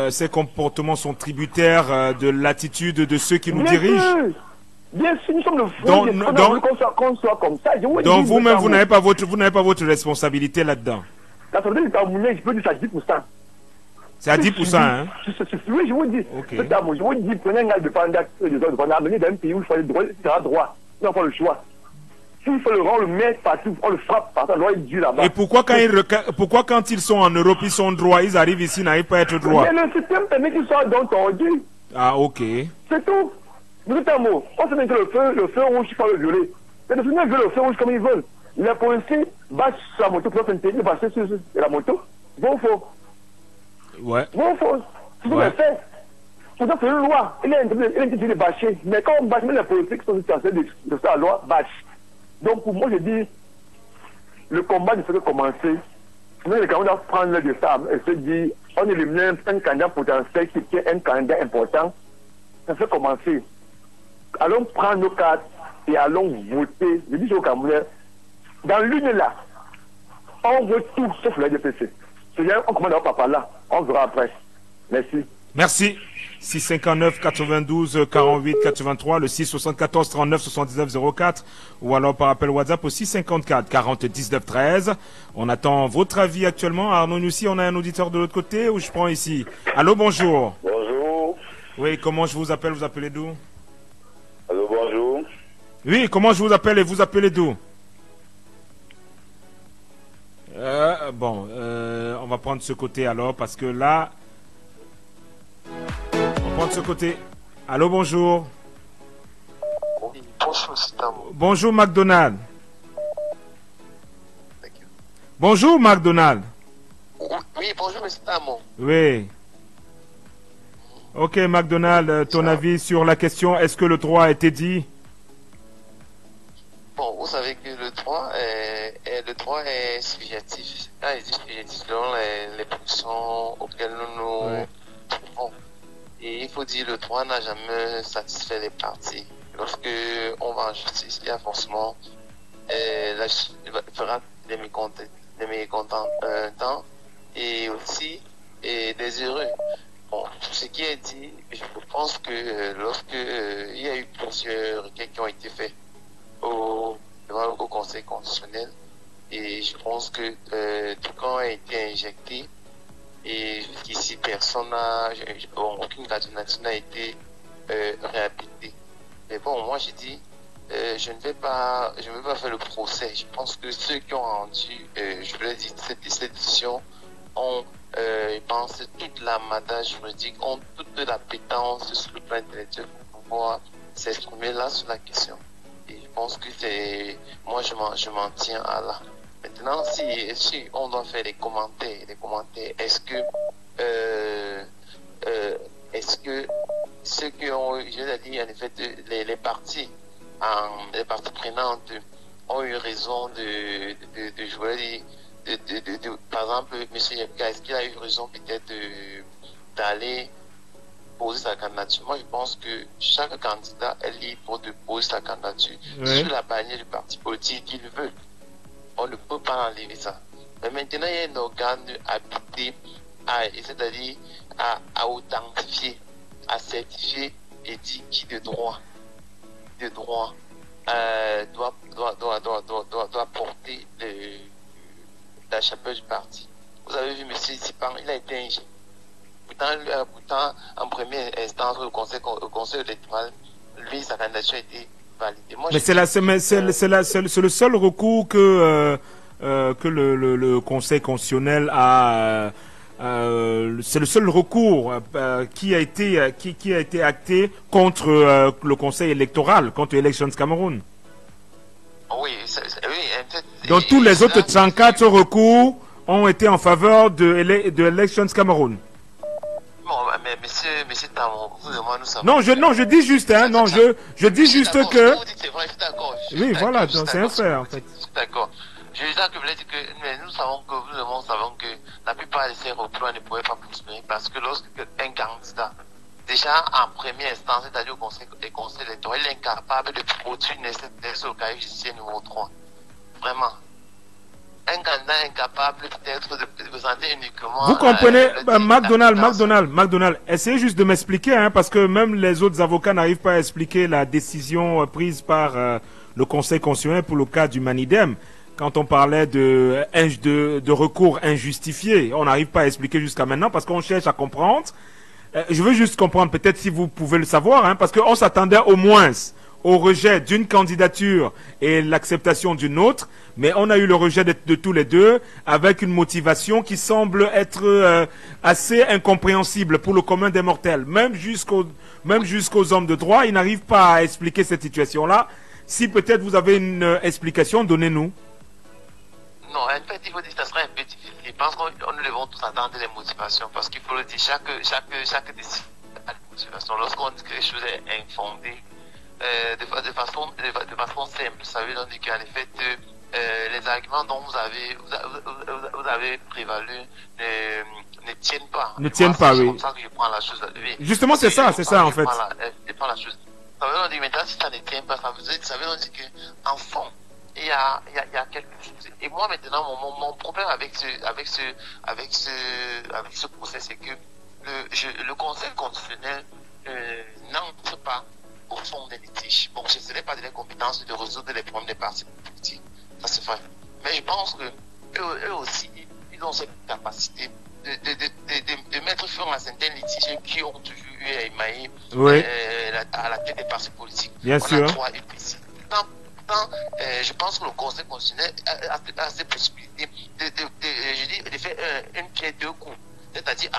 ces comportements sont tributaires de l'attitude de ceux qui nous dirigent? Bien sûr, nous sommes le fruit qu'on soit comme ça. Donc vous-même, vous n'avez pas votre responsabilité là-dedans. La santé du Camerounais, je peux dire ça à 10%. C'est à 10%, hein? Oui, je vous dis. Okay. Je vous dis, prenez un gars de Panda, amenez dans un pays où il faut le droit, il sera droit. Il n'a pas le choix. s'il faut le rang, on le met partout, on le frappe partout, la loi est dure là-bas. Et pourquoi quand ils sont en Europe, ils sont droits, ils arrivent ici, ils n'arrivent pas à être droits? Mais le système permet qu'ils soient donc tordus. Ah, ok. C'est tout. Vous dites un mot. On sait bien que le feu rouge, il faut le violer. Mais les Soudanais veulent le feu rouge comme ils veulent. Les policiers battent sur la moto pour s'interdire de passer sur la moto. Bon ou faux? Ouais. Bon ou faux? C'est tout le fait. Pourtant, c'est une loi. Il est interdit de bâcher. Mais quand on bâche, même les policiers qui sont censés de faire la loi bâchent. Donc, pour moi, je dis, le combat ne fait que commencer. Mais les candidats doivent prendre le destin et se dire, on élimine un candidat potentiel qui est un candidat important. Ça fait commencer. Allons prendre nos cartes et allons voter. Je dis aux Camerounais, dans l'une là, on veut tout sauf la DPC. C'est-à-dire, on commence par là. On verra après. Merci. Merci. 659 92 48 83, le 674 39 79 04, ou alors par appel WhatsApp au 654 40 19 13. On attend votre avis actuellement. Arnaud Noussi, on a un auditeur de l'autre côté ou je prends ici? Allô, bonjour. Bonjour. Oui, comment je vous appelle? Vous appelez d'où? Allô, bonjour. Oui, comment je vous appelle et vous appelez d'où? On va prendre ce côté alors parce que là... de ce côté. Allô, bonjour. Oui, bonjour, bonjour, McDonald. Bonjour, McDonald. Oui, bonjour, M. Tamo. Oui. Ok, McDonald, ton avis sur la question, est-ce que le droit a été dit? Bon, vous savez que le droit est subjectif. Quand il dit subjectif, selon les positions auxquelles nous nous trouvons. Et il faut dire le droit n'a jamais satisfait les parties. Lorsque on va en justice, il y a forcément il fera des mécontents et aussi des heureux. Bon, ce qui est dit, je pense que lorsque il y a eu plusieurs requêtes qui ont été faites au Conseil constitutionnel, et je pense que tout camp a été injecté. Et jusqu'ici, aucune candidature n'a été réhabilitée. Mais bon, moi j'ai dit, je ne vais pas faire le procès. Je pense que ceux qui ont rendu, je vous l'ai dit, cette décision ont, je pense, toute la matière juridique, ont toute la pétence sur le plan intellectuel pour pouvoir s'exprimer là sur la question. Et je pense que moi je m'en tiens à là. Maintenant, si on doit faire des commentaires, est-ce que ceux qui ont, je l'ai dit, en effet, les parties prenantes ont eu raison de jouer, par exemple, M. Yepka, est-ce qu'il a eu raison peut-être d'aller poser sa candidature? Moi, je pense que chaque candidat est libre de poser sa candidature sur la bannière du parti politique qu'il veut. On ne peut pas enlever ça. Mais maintenant, il y a un organe habilité c'est-à-dire à authentifier, à certifier et dire qui de droit doit porter la chapelle du parti. Vous avez vu M. Zipan, il a été ingénieur. Pourtant, en première instance, au conseil électoral, lui, sa candidature a été validée. Moi, mais c'est le seul recours que le Conseil constitutionnel a. C'est le seul recours qui a été acté contre le Conseil électoral, contre Elections Cameroun. Oui, donc tous les autres 34 recours ont été en faveur de Elections Cameroun. Bon, mais monsieur Tamon, nous savons. Non, je dis juste, hein, non, je dis juste que. Vous dites c'est vrai, je suis d'accord. Oui, voilà, c'est un fait, en fait. D'accord. Je veux dire que vous voulez dire que mais nous savons que nous savons que la plupart de ces recours ne pouvaient pas prospérer parce que lorsqu'un candidat, déjà en première instance, c'est-à-dire au conseil électoral, il est incapable de produire une nécessaire au casier judiciaire numéro 3. Vraiment. Un candidat incapable peut-être de présenter uniquement. Vous comprenez, McDonald, essayez juste de m'expliquer, hein, parce que même les autres avocats n'arrivent pas à expliquer la décision prise par le Conseil constitutionnel pour le cas du Manidem. Quand on parlait de recours injustifié, on n'arrive pas à expliquer jusqu'à maintenant parce qu'on cherche à comprendre. Je veux juste comprendre, peut-être si vous pouvez le savoir, hein, parce qu'on s'attendait au moins au rejet d'une candidature et l'acceptation d'une autre, mais on a eu le rejet de tous les deux avec une motivation qui semble être assez incompréhensible pour le commun des mortels. Même jusqu'aux hommes de droit, ils n'arrivent pas à expliquer cette situation-là. Si peut-être vous avez une explication, donnez-nous. Non, en fait, il faut dire que ça serait un peu difficile. Je pense que nous devons tous attendre les motivations parce qu'il faut le dire, chaque décision a des motivations. Lorsqu'on dit que les choses sont infondées, de façon simple, ça veut dire qu'en effet, les arguments dont vous avez prévalu ne tiennent pas. Ne tiennent pas, oui. C'est comme ça que je prends la chose. Oui. Justement, c'est ça en fait. Je prends la chose. Ça veut dire maintenant, si ça ne tient pas, ça veut dire qu'en fond, il y a quelque chose. Et moi, maintenant, mon problème avec ce procès, c'est que le Conseil constitutionnel n'entre pas au fond des litiges. Bon, je ne serai pas de les compétences de résoudre les problèmes des partis politiques. Ça, c'est vrai. Mais je pense que eux aussi, ils ont cette capacité de mettre fin à certains litiges qui ont toujours eu à émailler à la tête des partis politiques. Bien sûr. On a 3 EPC. Je pense que le Conseil constitutionnel a cette possibilité de faire une pierre deux coups. C'est-à-dire,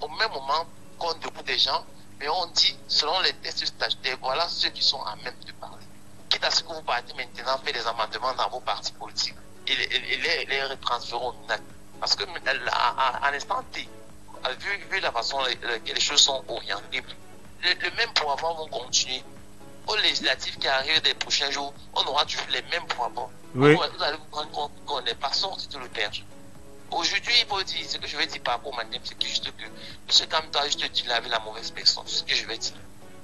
au même moment qu'on debout des gens, mais on dit, selon les tests statutaires, voilà ceux qui sont à même de parler. Quitte à ce que vous partez maintenant faire des amendements dans vos partis politiques et les retransférer au MINAC. Parce que à l'instant T, vu la façon dont les choses sont orientées, le même pouvoir vont continuer. Aux législatives qui arrivent des prochains jours, on aura toujours les mêmes pouvoirs. Oui. Vous allez vous rendre compte qu'on n'est pas sorti de l'auberge. Aujourd'hui, il faut dire, ce que je vais dire par rapport au Mandem, c'est que juste que M. Kamto a juste dit qu'il avait la mauvaise personne. C'est ce que je vais dire.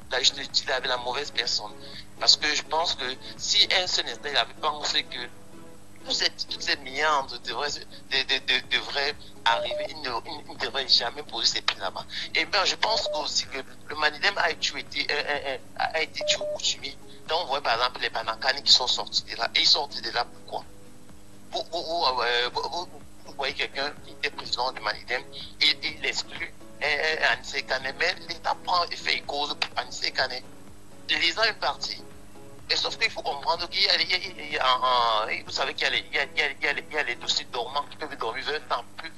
Il a juste dit qu'il avait la mauvaise personne. Parce que je pense que si un seul instant, il avait pensé que toutes ces méandres devraient arriver, il ne devrait jamais poser ses pieds là-bas. Et bien, je pense aussi que le Manidem a été tué au coutumier. Donc, on voit par exemple les Banakani qui sont sortis de là. Et ils sont sortis de là pourquoi? Vous voyez quelqu'un qui était président du Manidem, il exclut Anissé Kane, mais l'État prend et fait cause pour Anissé Kane. Les uns une partie. Et sauf qu'il faut comprendre qu'il y a, vous savez qu'il y a les dossiers dormants qui peuvent dormir 20 ans plus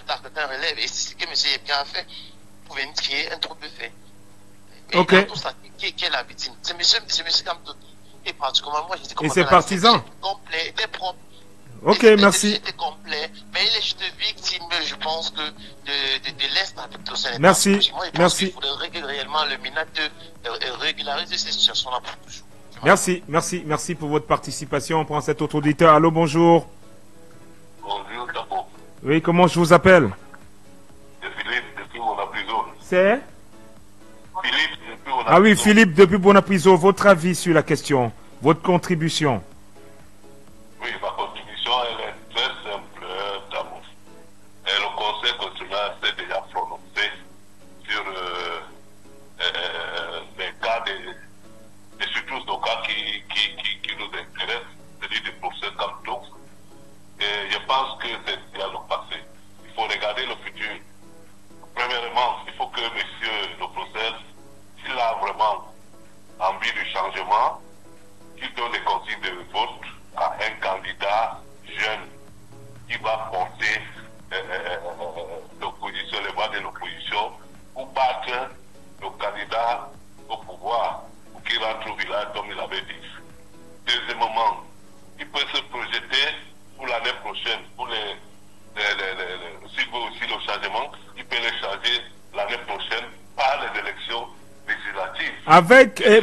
tard que tu relève. Et c'est ce que M. Yepka a fait pour venir créer un trouble de fait. Et dans tout ça, qui est la victime? C'est M. Kamto qui est particulièrement, moi je dis, et c'est partisan. Complet, était propre. Ok, merci. C'était complet, mais il est juste victime, je pense, que de l'instabilité au Sénégal. Merci, moi, je pense merci. qu'il faudrait réellement le MINAC de régulariser ces situations-là pour toujours. Merci pour votre participation. On prend cet autre auditeur. Allô, bonjour. Bonjour, Tapo. Oui, comment je vous appelle? C'est Philippe, depuis Bonapriso. C'est Philippe, depuis Bonapriso. Ah oui, Philippe, depuis Bonapriso. Votre avis sur la question, votre contribution? Oui, ma contribution, elle est très simple, Tapo. Et le Conseil constitutionnel s'est déjà prononcé sur les cas et surtout nos cas qui nous intéressent, celui du professeur Kamto. Et je pense que c'est déjà le passé. Il faut regarder le futur. Premièrement, il faut que monsieur le professeur, s'il a vraiment envie du changement, qu'il donne des consignes de vote à un candidat jeune qui va porter l'opposition, les voix de l'opposition, pour battre le candidat au pouvoir, pour qu'il rentre au village comme il avait dit. Deuxièmement, il peut se projeter pour l'année prochaine, pour s'il veut aussi le changement, il peut le changer l'année prochaine par les élections législatives.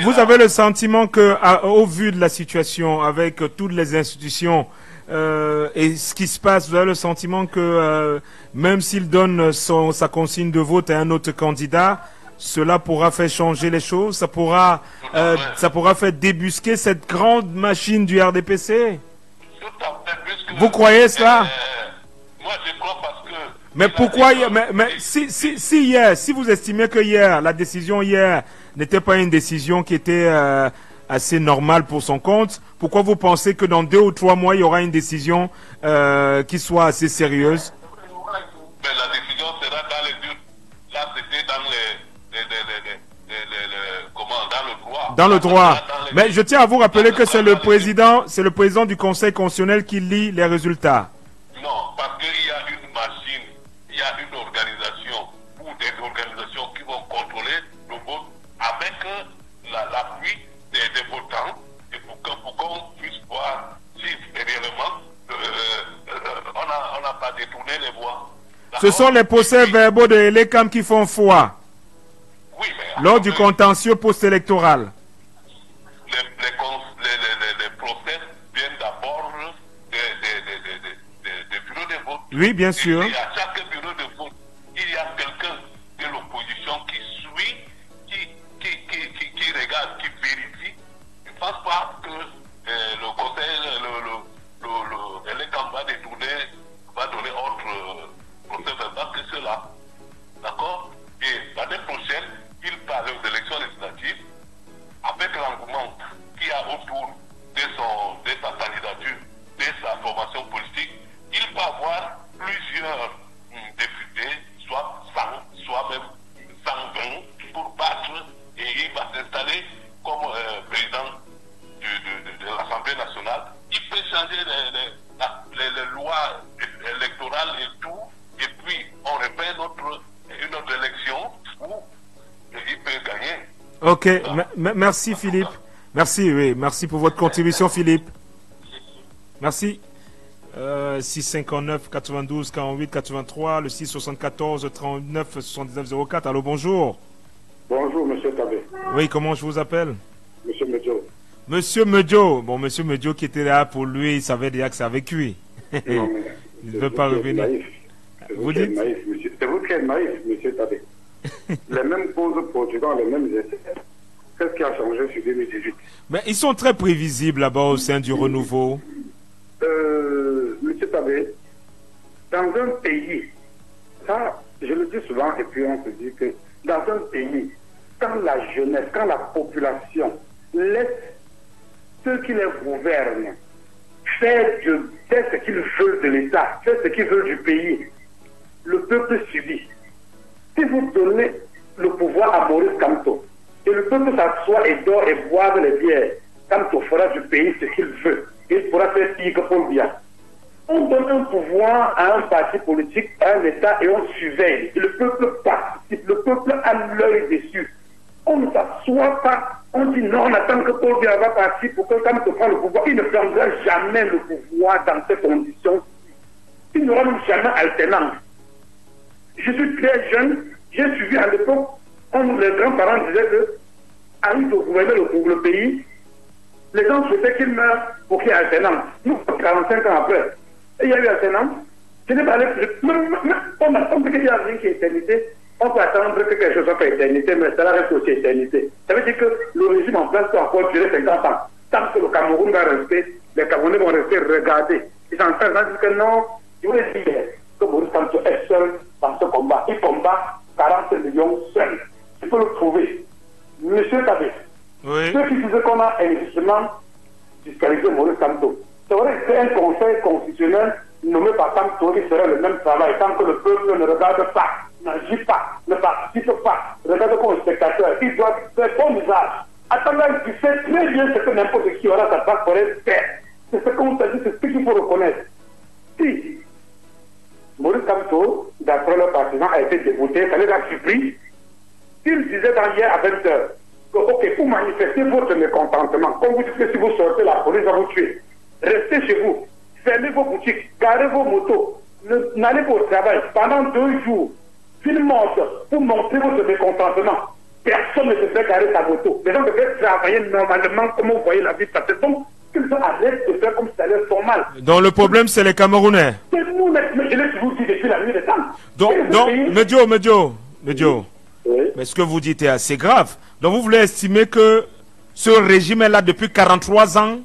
Vous avez le sentiment que, au vu de la situation, avec toutes les institutions et ce qui se passe, vous avez le sentiment que même s'il donne sa consigne de vote à un autre candidat, cela pourra faire changer les choses, ça pourra faire débusquer cette grande machine du RDPC. Vous croyez cela? Moi, je crois parce que... Mais pourquoi si vous estimez que hier, la décision hier n'était pas une décision qui était assez normale pour son compte, pourquoi vous pensez que dans 2 ou 3 mois, il y aura une décision qui soit assez sérieuse? Mais la décision sera dans les urnes. Là, c'était dans dans le droit. Dans le droit. Mais je tiens à vous rappeler que c'est le président du Conseil constitutionnel qui lit les résultats. Non, parce qu'il y a une machine, il y a une organisation ou des organisations qui vont contrôler le vote avec l'appui des votants et pour qu'on puisse voir si réellement on n'a pas détourné les voix. Ce sont les procès-verbaux de l'ECAM qui font foi. Oui, mais lors du contentieux post-électoral. Les procès viennent d'abord des bureaux de vote. Oui, bien sûr. Et à chaque bureau de vote, il y a quelqu'un de l'opposition qui suit, qui regarde, qui vérifie. Je ne pense pas que le conseil, l'ECAM va détourner, va donner autre procès verbal que cela. D'accord? Et l'année prochaine, il parle aux élections législatives avec l'engouement qu'il y a autour de sa candidature, de sa formation politique. Il va avoir plusieurs députés, soit 100, soit même 120 pour battre, et il va s'installer comme président de l'Assemblée nationale. Il peut changer les lois électorales et tout, et puis on répète une autre élection où il peut gagner. Ok, merci Philippe. Merci, oui, merci pour votre contribution Philippe. Merci. 659 92 48 83, le 674 39 79 04. Allô, bonjour. Bonjour, monsieur Tabé. Oui, comment je vous appelle? Monsieur Medjo. Monsieur Medjo. Bon, monsieur Medjo qui était là pour lui, il savait déjà que c'est avec lui. Non, il ne veut pas revenir. Vous dites? C'est vous qui êtes naïf, monsieur Tabé. Les mêmes causes produisant les mêmes essais. Qu'est-ce qui a changé sur 2018? Mais ils sont très prévisibles là-bas au sein du renouveau. Monsieur Tabé, dans un pays, ça, je le dis souvent, et puis on se dit que dans un pays, quand la jeunesse, quand la population laisse ceux qui les gouvernent faire ce qu'ils veulent de l'État, faire ce qu'ils veulent du pays, le peuple subit. Si vous donnez le pouvoir à Maurice Kamto, et le peuple s'assoit et dort et boit les bières, Kamto fera du pays ce qu'il veut. Il pourra faire pire que Paul Biya. On donne un pouvoir à un parti politique, à un État, et on surveille. Et le peuple participe, le peuple a l'œil dessus. On ne s'assoit pas, on dit non, on attend que Paul Biya va partir pour que Kamto prenne le pouvoir. Il ne prendra jamais le pouvoir dans ces conditions. Il n'y aura même jamais alternance. Je suis très jeune, j'ai suivi à l'époque, les grands-parents disaient que, à nous de gouverner le pays, les gens souhaitaient qu'il meure pour qu'il y ait alternance. Nous, 45 ans après, et il y a eu alternance. Je n'ai pas allé on attend qu'il y ait rien qui est éternité. On peut attendre que quelque chose soit éternité, mais cela reste aussi éternité. Ça veut dire que le régime en place peut encore durer 50 ans. Tant que le Cameroun va rester, les Camerounais vont rester regardés. Ils sont en train de dire que non, je voulais dire que Maurice Kamto est seul dans ce combat. Il combat 40 millions seul. Il faut le prouver. Monsieur Tabé, ceux qui disaient qu'on a injustement fiscalisé Maurice Kamto, c'est vrai que c'est un conseil constitutionnel nommé par Kamto qui ferait le même travail tant que le peuple ne regarde pas, n'agit pas, ne participe pas, regarde comme spectateur. Il doit faire bon usage. Attendant, tu sais très bien ce que n'importe qui aura sa place pour faire. C'est ce qu'on t'a dit, c'est ce qu'il faut reconnaître. Si Maurice Kamto, d'après le partisan, a été débouté, ça les a surpris. Il disait hier à 20h que, ok, pour manifester votre mécontentement, comme vous dites que si vous sortez, la police va vous tuer. Restez chez vous, fermez vos boutiques, garez vos motos, n'allez pas au travail pendant 2 jours, filmez pour montrer votre mécontentement. Personne ne se fait garer sa moto. Les gens devaient travailler normalement comme vous voyez la vie passer. Donc, qu'ils arrêtent de faire comme si ça allait normal. Donc le problème, c'est les Camerounais. C'est nous, mais je l'ai toujours dit depuis la nuit des temps. Donc, Medjo, mais ce que vous dites est assez grave. Donc vous voulez estimer que ce régime est là depuis 43 ans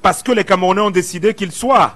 parce que les Camerounais ont décidé qu'il soit.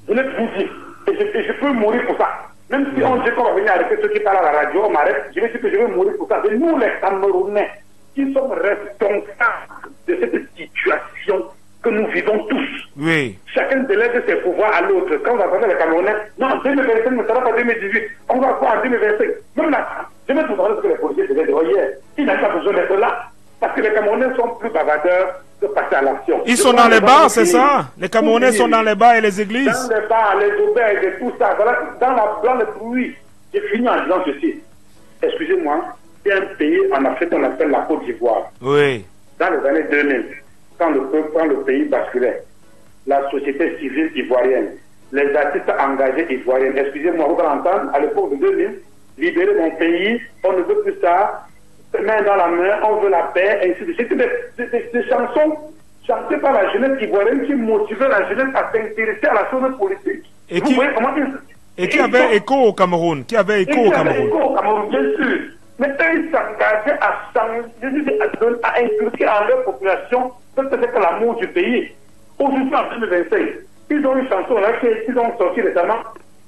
Je l'ai toujours dit. Et je peux mourir pour ça. Même si on dit qu'on va venir arrêter ceux qui parlent à la radio, on m'arrête, je vais dire que je vais mourir pour ça. C'est nous les Camerounais qui sommes responsables de cette situation que nous vivons tous. Oui. Chacun délègue ses pouvoirs à l'autre. Quand on va parler les Camerounais, non, 2025 ne sera pas 2018. On va voir en 2025. Même là, je vais vous demander ce que les policiers devaient dire hier. Ils n'ont pas besoin d'être là. Parce que les Camerounais sont plus bavardeurs que passer à l'action. Ils sont dans les bars, c'est ça? Les Camerounais sont dans les bars et les églises? Dans les bars, les auberges et tout ça. Voilà, dans le bruit. J'ai fini en disant ceci. Excusez-moi, il y a un pays en Afrique qu'on appelle la Côte d'Ivoire. Oui. Dans les années 2000, quand le pays basculait, la société civile ivoirienne, les artistes engagés ivoiriens, excusez-moi, vous allez entendre, à l'époque de 2000, libérer mon pays, on ne veut plus ça, main dans la main, on veut la paix, ainsi de suite. C'était des chansons chantées par la jeunesse ivoirienne qui motivaient la jeunesse à s'intéresser à la chose politique. Et qui avait écho au Cameroun? Qui avait écho au Cameroun? Écho au Cameroun, bien sûr. Mais eux, ils s'engageaient à inculquer en leur population ce que c'est que l'amour du pays. Aujourd'hui, en 2025, ils ont une chanson là qu'ils ont sorti récemment,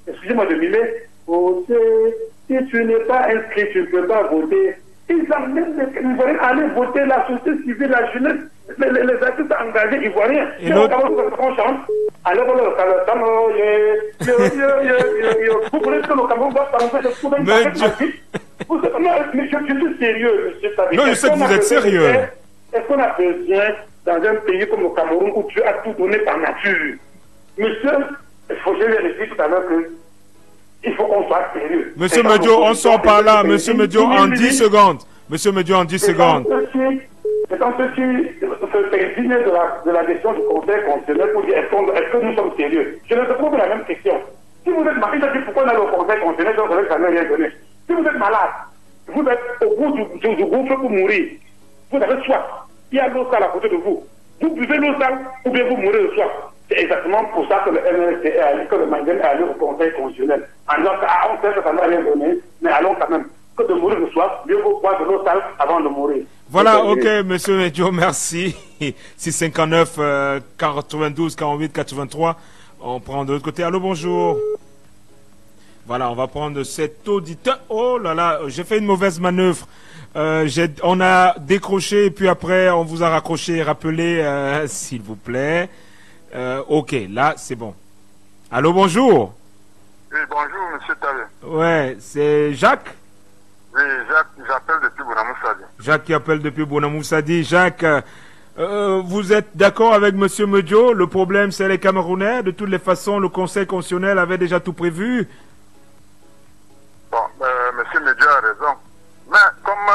excusez-moi de mimer, voter, si tu n'es pas inscrit, tu ne peux pas voter. Ils amènent les Ivoiriens à aller voter, la société civile, la jeunesse, les artistes engagés ivoiriens. Et on chante, alors vous voulez que le Cameroun va parler de tout mais je suis sérieux, monsieur Tabi. Non, je sais que vous êtes sérieux. Est-ce qu'on a besoin, dans un pays comme le Cameroun, où Dieu a tout donné par nature? Monsieur, je l'ai dit tout à l'heure que il faut qu'on soit sérieux. Monsieur Medio, on sort par là. Monsieur Medio, en 10 secondes. Monsieur Medio, en 10 secondes. C'est quand ceux qui se indignent de la décision du Conseil constitutionnel pour dire est-ce que nous sommes sérieux? Je leur pose la même question. Si vous êtes marié, je dis pourquoi on a le Conseil constitutionnel, donc vous n'avez jamais rien donné. Si vous êtes malade, vous êtes au bout du gouffre pour mourir. Vous avez soif. Il y a l'eau sale à côté de vous. Vous buvez l'eau sale ou bien vous mourrez de soif. C'est exactement pour ça que le MNSD a dit que le Mandel est allé au Conseil constitutionnel. En disant qu'on sait que ça n'a rien donné, mais allons quand même. Que de mourir de soif, mieux vaut boire de l'eau sale avant de mourir. Voilà, ok, monsieur Medio, merci. 659 92 48 83. On prend de l'autre côté. Allô, bonjour. Voilà, on va prendre cet auditeur. Oh là là, j'ai fait une mauvaise manœuvre. On a décroché et puis après on vous a raccroché. Rappelez, s'il vous plaît. Ok, là c'est bon. Allô, bonjour. Oui, bonjour, monsieur Talé. Ouais, c'est Jacques. Oui, Jacques, j'appelle depuis Bonamoussadi. Jacques qui appelle depuis Bonamoussadi. Jacques, vous êtes d'accord avec monsieur Medio? Le problème c'est les Camerounais. De toutes les façons, le Conseil constitutionnel avait déjà tout prévu. Bon, monsieur Medio a raison. Mais comme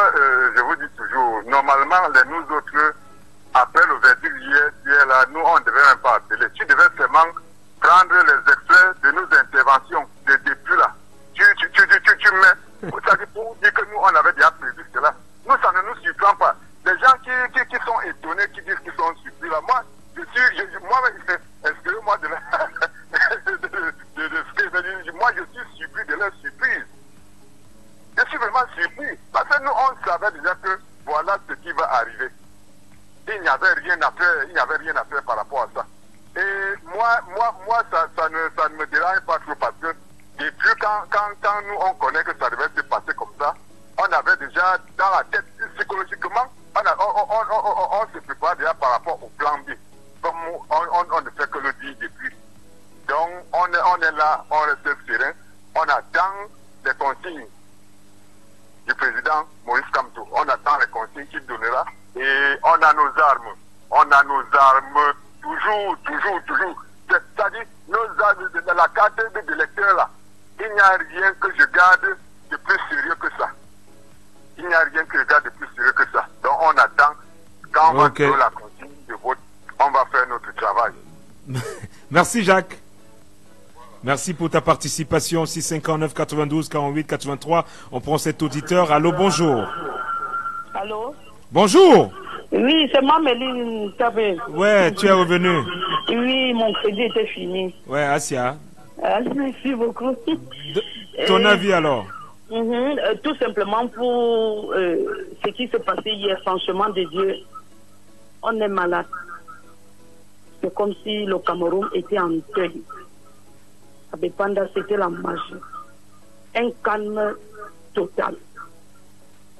je vous dis toujours, normalement, nous autres, après le verdict hier là, nous, on ne devait même pas appeler. Tu devais seulement prendre les extraits de nos interventions, des débuts là. Tu mets, ça dit pour dire que nous, on avait déjà prévu cela. Nous, ça ne nous surprend pas. Les gens qui sont étonnés, qui disent qu'ils sont surpris là, moi, excusez-moi de moi, je suis surpris de leur surprise. Je suis vraiment surpris. Parce que nous, on savait déjà que voilà ce qui va arriver. Il n'y avait rien à faire par rapport à ça. Et moi ça ne me dérange pas trop parce que depuis quand nous on connaît que ça devait se passer comme ça, on avait déjà dans la tête psychologiquement, on se prépare déjà par rapport au plan B. Comme on ne fait que le dire depuis. Donc on est là, on reste serein, on attend les consignes du président Maurice Kamto. On attend les consignes qu'il donnera et on a nos armes. On a nos armes toujours. C'est-à-dire, nos armes de la carte de lecteur là. Il n'y a rien que je garde de plus sérieux que ça. Il n'y a rien que je garde de plus sérieux que ça. Donc on attend. Quand on va donner la consigne de vote, on va faire notre travail. Merci Jacques. Merci pour ta participation. 659 92 48 83. On prend cet auditeur. Allô, bonjour. Allô. Bonjour. Oui, c'est moi, Méline Tabé. Ouais, tu es revenu. Oui, mon crédit était fini. Ouais, Asia. Merci beaucoup. Ton avis alors? Tout simplement pour ce qui s'est passé hier, franchement de Dieu, on est malade. C'est comme si le Cameroun était en deuil. Abepanda, c'était la magie. Un calme total.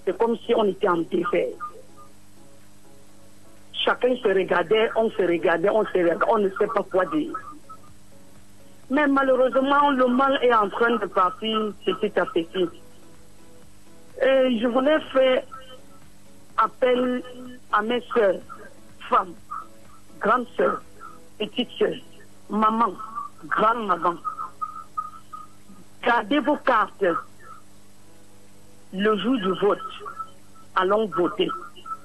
C'est comme si on était en désert. Chacun se regardait, on ne sait pas quoi dire. Mais malheureusement, le mal est en train de partir petit à petit. Et je voulais faire appel à mes soeurs, femmes, grande soeur, petite soeur, maman, grand-maman, gardez vos cartes. Le jour du vote, allons voter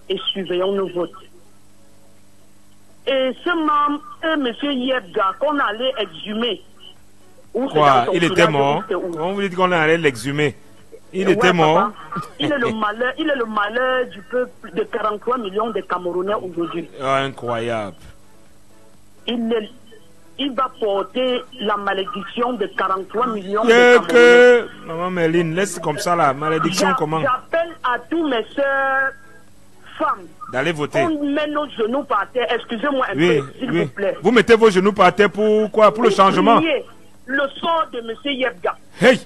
et surveillons nos votes. Et ce membre, M. Yebga, qu'on allait exhumer. Quoi? Il était mort? On vous dit qu'on allait l'exhumer. Il était mort. Il est le malheur du peuple de 43 millions de Camerounais aujourd'hui. Oh, incroyable. Il va porter la malédiction de 43 millions de Camerounais. Maman Méline, laisse comme ça la malédiction comment? J'appelle à tous mes soeurs femmes d'aller voter. On met nos genoux par terre. Excusez-moi un peu, s'il vous plaît. Vous mettez vos genoux par terre pour quoi? Pour le changement? Le sort de M. Yebga. Hey!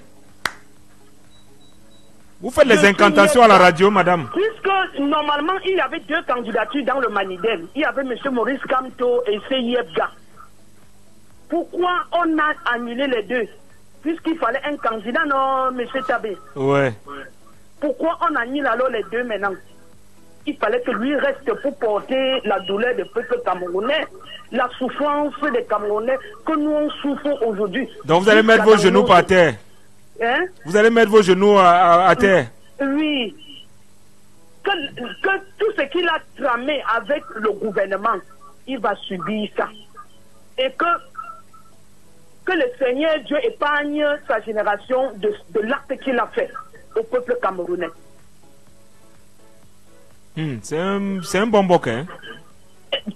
Vous faites les incantations à la radio, madame? Puisque normalement, il y avait 2 candidatures dans le Manidem. Il y avait M. Maurice Kamto et C. Yebga. Pourquoi on a annulé les 2? Puisqu'il fallait un candidat, non, M. Tabé? Ouais. Pourquoi on annule alors les 2 maintenant? Il fallait que lui reste pour porter la douleur des peuples camerounais, la souffrance des Camerounais que nous on souffre aujourd'hui. Donc vous allez mettre vos genoux par terre? Hein? Vous allez mettre vos genoux à terre? Oui. Que tout ce qu'il a tramé avec le gouvernement, il va subir ça. Et que le Seigneur Dieu épargne sa génération de l'acte qu'il a fait au peuple camerounais. C'est un bon boc, hein?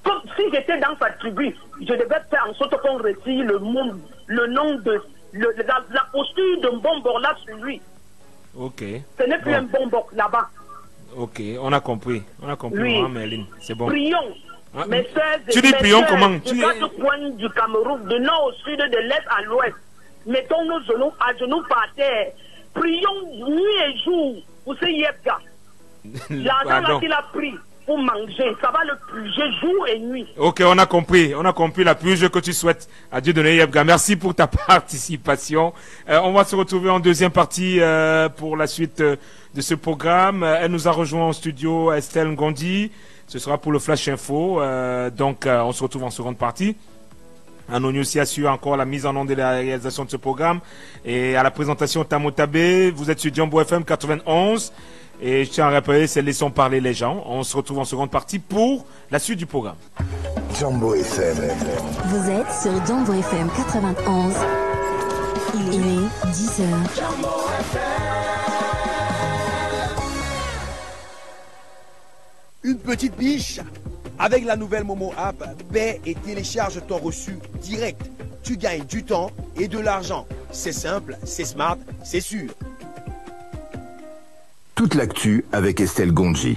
Comme si j'étais dans sa tribu, je devais faire en sorte qu'on retire le nom de la posture d'un bon bord là sur lui. Ok. Ce n'est plus un bon boc là-bas. Ok, on a compris. On a compris, oui. Méline. C'est bon. Prions. Mes soeurs tu dis prions comment? Du coin du Cameroun, de nord au sud, de l'est à l'ouest. Mettons nos genoux à genoux par terre. Prions nuit et jour pour ce Yebga. L'argent qu'il a pris pour manger, ça va le purger jour et nuit. Ok, on a compris la purge que tu souhaites à Dieu donner, Yebga. Merci pour ta participation. On va se retrouver en deuxième partie pour la suite de ce programme. Elle nous a rejoint en studio, Estelle Ngondi. Ce sera pour le Flash Info. Donc, on se retrouve en seconde partie. Anonio aussi assure encore la mise en onde et la réalisation de ce programme. Et à la présentation, Tamo Tabé, vous êtes sur Jumbo FM 91. Et je tiens à rappeler, c'est Laissons parler les gens. On se retrouve en seconde partie pour la suite du programme. Jumbo FM. Vous êtes sur Jumbo FM 91. Il est 10h. Une petite biche. Avec la nouvelle Momo App, paie et télécharge ton reçu direct. Tu gagnes du temps et de l'argent. C'est simple, c'est smart, c'est sûr. Toute l'actu avec Estelle Gondji.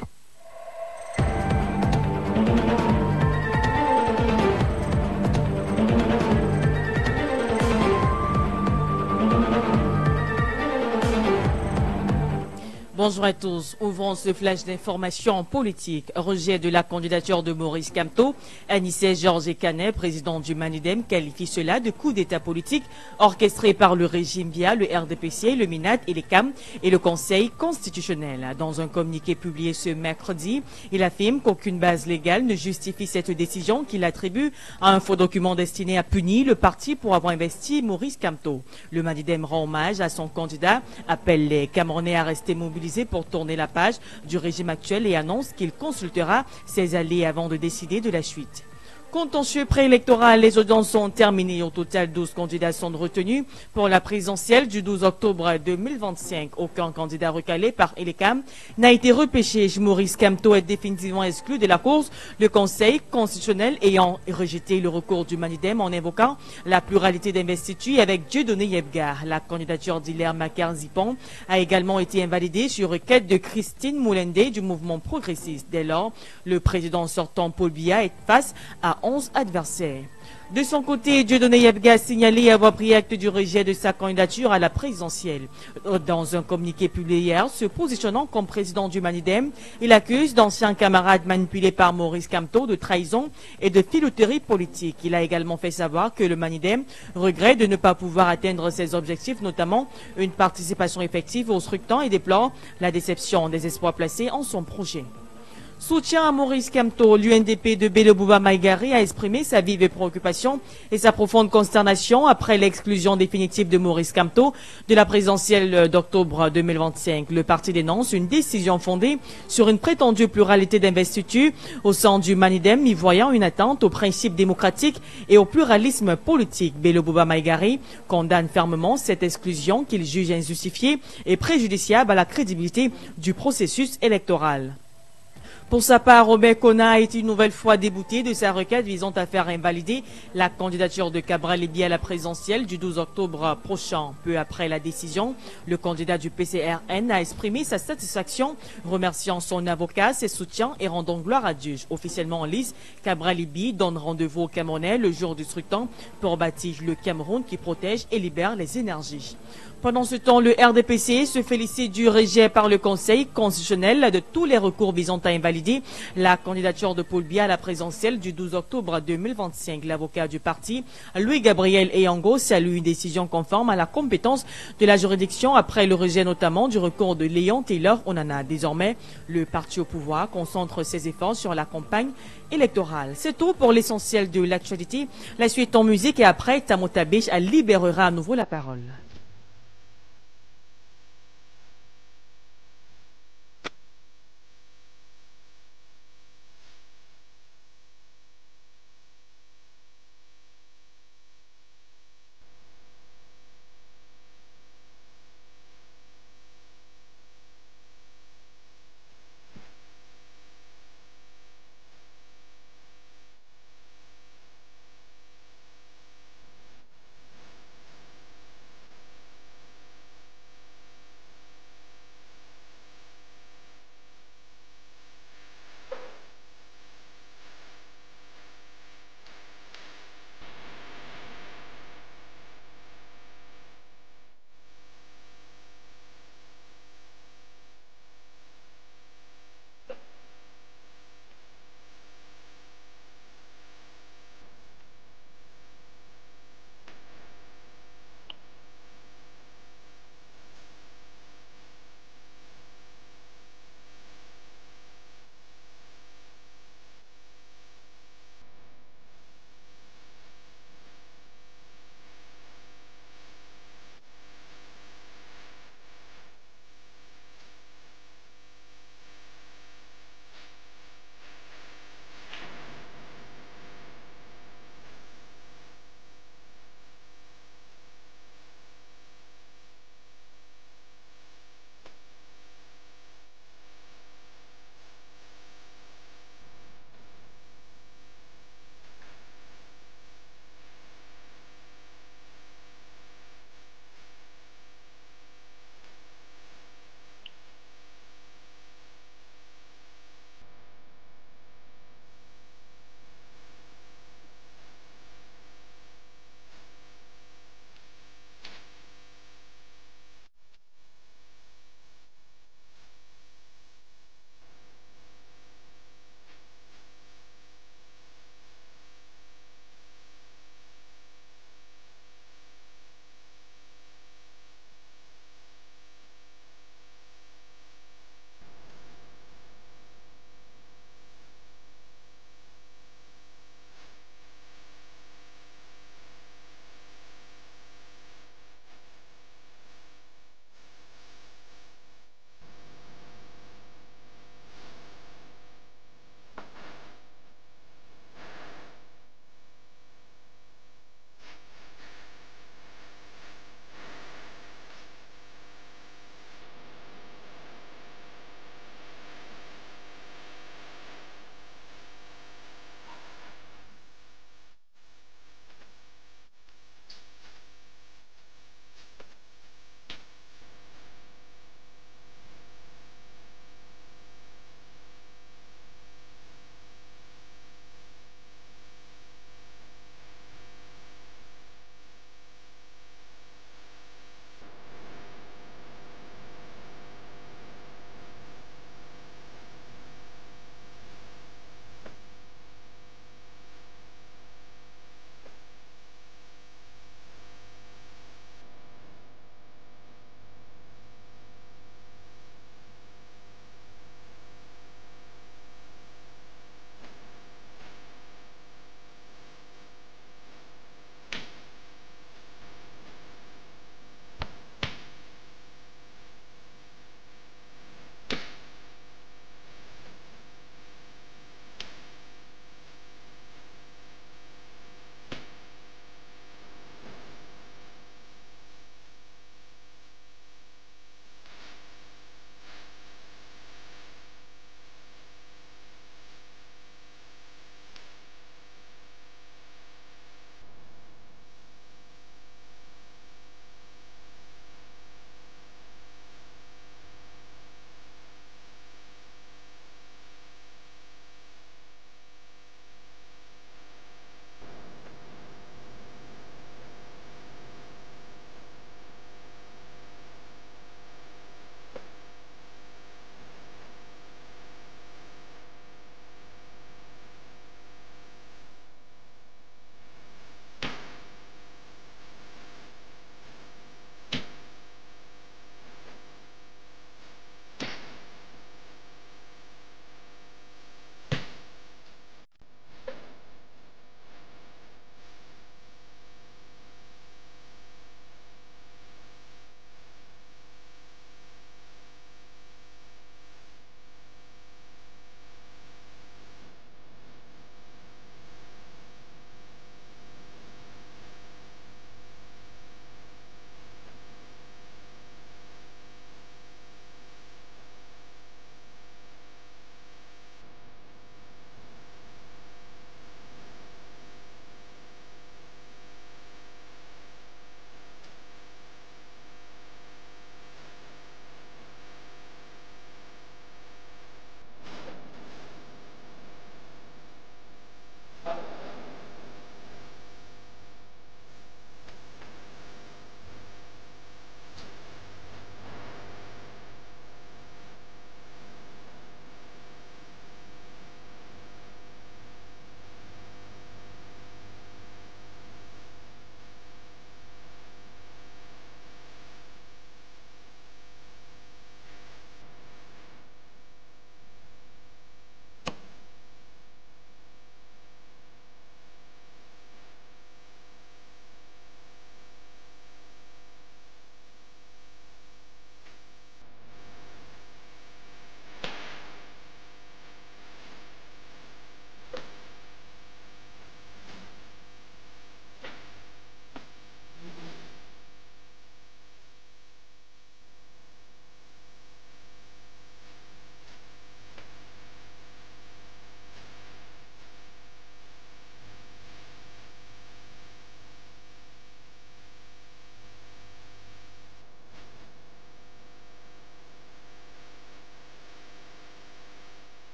Bonjour à tous. Ouvrons ce flash d'informations politiques. Rejet de la candidature de Maurice Kamto. Anissé Georges Canet, président du Manidem, qualifie cela de coup d'état politique orchestré par le régime via le RDPC, le MINAD et les CAM et le Conseil constitutionnel. Dans un communiqué publié ce mercredi, il affirme qu'aucune base légale ne justifie cette décision qu'il attribue à un faux document destiné à punir le parti pour avoir investi Maurice Kamto. Le Manidem rend hommage à son candidat, appelle les Camerounais à rester mobilisés pour tourner la page du régime actuel et annonce qu'il consultera ses alliés avant de décider de la suite. Contentieux préélectoral, les audiences sont terminées. Au total, 12 candidats sont retenus pour la présidentielle du 12 octobre 2025. Aucun candidat recalé par Elecam n'a été repêché. Maurice Kamto est définitivement exclu de la course. Le Conseil constitutionnel ayant rejeté le recours du Manidem en invoquant la pluralité d'investiture avec Dieudonné Yebga. La candidature d'Hilaire Makar-Zipon a également été invalidée sur requête de Christine Moulende du mouvement progressiste. Dès lors, le président sortant Paul Biya est face à 11 adversaires. De son côté, Dieudonné Yebga a signalé avoir pris acte du rejet de sa candidature à la présidentielle. Dans un communiqué publié hier, se positionnant comme président du Manidem, il accuse d'anciens camarades manipulés par Maurice Kamto de trahison et de filouterie politique. Il a également fait savoir que le Manidem regrette de ne pas pouvoir atteindre ses objectifs, notamment une participation effective au scrutin, et déplore la déception des espoirs placés en son projet. Soutien à Maurice Kamto, l'UNDP de Bello Bouba Maïgari a exprimé sa vive préoccupation et sa profonde consternation après l'exclusion définitive de Maurice Kamto de la présidentielle d'octobre 2025. Le parti dénonce une décision fondée sur une prétendue pluralité d'investiture au sein du Manidem, y voyant une atteinte aux principes démocratiques et au pluralisme politique. Bello Bouba Maïgari condamne fermement cette exclusion qu'il juge injustifiée et préjudiciable à la crédibilité du processus électoral. Pour sa part, Robert Kona a été une nouvelle fois débouté de sa requête visant à faire invalider la candidature de Cabral Libye à la présidentielle du 12 octobre prochain. Peu après la décision, le candidat du PCRN a exprimé sa satisfaction, remerciant son avocat, ses soutiens et rendant gloire à Dieu. Officiellement en lice, Cabral Libye donne rendez-vous au Camerounais le jour du scrutin pour bâtir le Cameroun qui protège et libère les énergies. Pendant ce temps, le RDPC se félicite du rejet par le Conseil constitutionnel de tous les recours visant à invalider la candidature de Paul Biya à la présidentielle du 12 octobre 2025. L'avocat du parti, Louis-Gabriel Eyango, salue une décision conforme à la compétence de la juridiction après le rejet notamment du recours de Léon Taylor Onana. Désormais, le parti au pouvoir concentre ses efforts sur la campagne électorale. C'est tout pour l'essentiel de l'actualité. La suite en musique et après, Tamotabich libérera à nouveau la parole.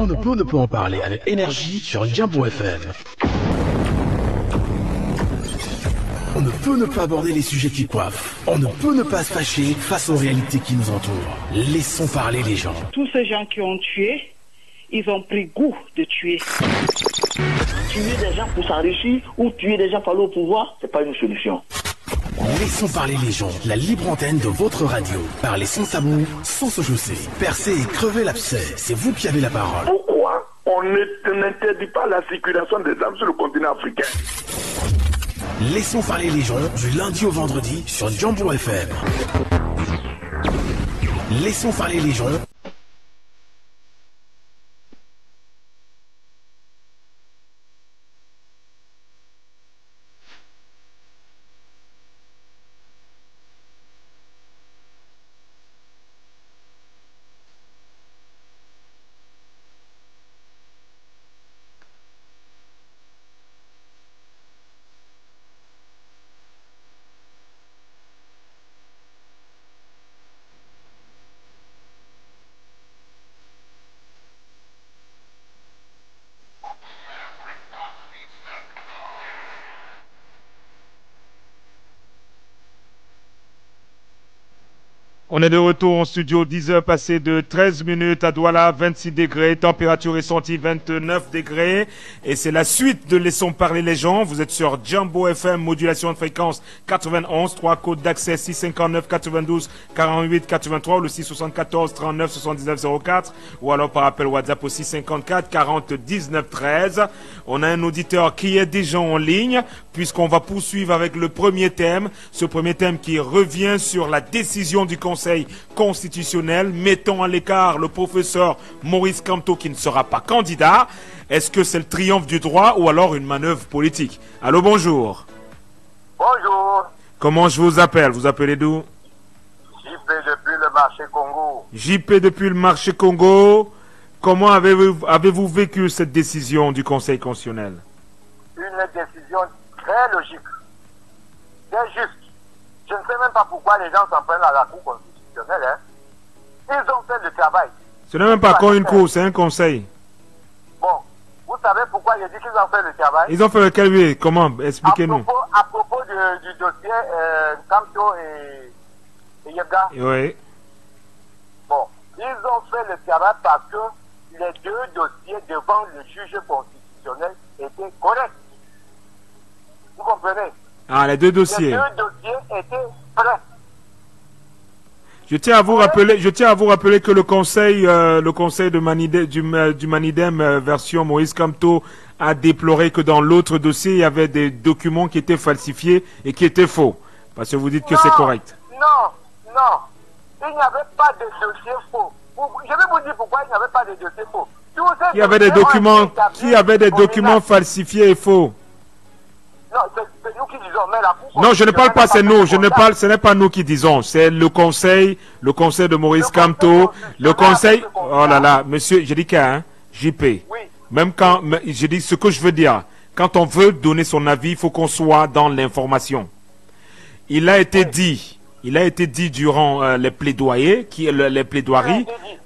On ne peut en parler avec énergie sur Djambo FM. On ne peut ne pas aborder les sujets qui coiffent. On ne peut ne pas se fâcher face aux réalités qui nous entourent. Laissons parler les gens. Tous ces gens qui ont tué, ils ont pris goût de tuer. Tuer des gens pour s'enrichir ou tuer des gens pour aller au pouvoir, c'est pas une solution. Laissons parler les gens. La libre antenne de votre radio. Parlez sans tabou, sans se chausser. Percez et crevez l'abcès. C'est vous qui avez la parole. Pourquoi on n'interdit pas la circulation des armes sur le continent africain? Laissons parler les gens du lundi au vendredi sur Djambo FM. Laissons parler les gens. On est de retour en studio, 10 heures passées de 13 minutes à Douala, 26 degrés, température ressentie 29 degrés. Et c'est la suite de Laissons parler les gens. Vous êtes sur Djambo FM, modulation de fréquence 91, 3 codes d'accès 659 92 48 83 ou le 674 39 79 04 ou alors par appel WhatsApp au 654 40 19 13. On a un auditeur qui est déjà en ligne puisqu'on va poursuivre avec le premier thème. Ce premier thème qui revient sur la décision du Conseil constitutionnel mettant à l'écart le professeur Maurice Kamto qui ne sera pas candidat. Est-ce que c'est le triomphe du droit ou alors une manœuvre politique? Allô, bonjour. Bonjour. Comment je vous appelle? Vous appelez d'où? JP depuis le marché Congo. JP depuis le marché Congo. Comment avez-vous vécu cette décision du Conseil constitutionnel? Une décision très logique, très juste. Je ne sais même pas pourquoi les gens s'en prennent à la Cour constitutionnelle. Hein. Ils ont fait le travail. Ce n'est même pas encore une cour, c'est un conseil. Bon, vous savez pourquoi j'ai dit qu'ils ont fait le travail? Ils ont fait lequel, oui? Comment? Expliquez-nous. À propos du dossier Kamto et Yebga. Oui. Bon, ils ont fait le travail parce que les deux dossiers devant le juge constitutionnel étaient corrects. Vous comprenez? Ah, les deux dossiers. Les deux dossiers étaient prêts. Je tiens à vous rappeler que le conseil de du Manidem version Maurice Kamto a déploré que dans l'autre dossier, il y avait des documents qui étaient falsifiés et qui étaient faux. Parce que vous dites que c'est correct. Non. Il n'y avait pas de dossier faux. Je vais vous dire pourquoi il n'y avait pas de dossier faux. Il y avait des documents falsifiés et faux. Non, c'est nous qui disons, mais la Cour... Non, je ne parle pas, c'est nous. Ce n'est pas nous qui disons. C'est le conseil de Maurice Kamto. Le conseil... Oh là là, monsieur, j'ai dit qu'un, JP. Oui. Même quand... J'ai dit ce que je veux dire. Quand on veut donner son avis, il faut qu'on soit dans l'information. Il a été dit durant les plaidoiries,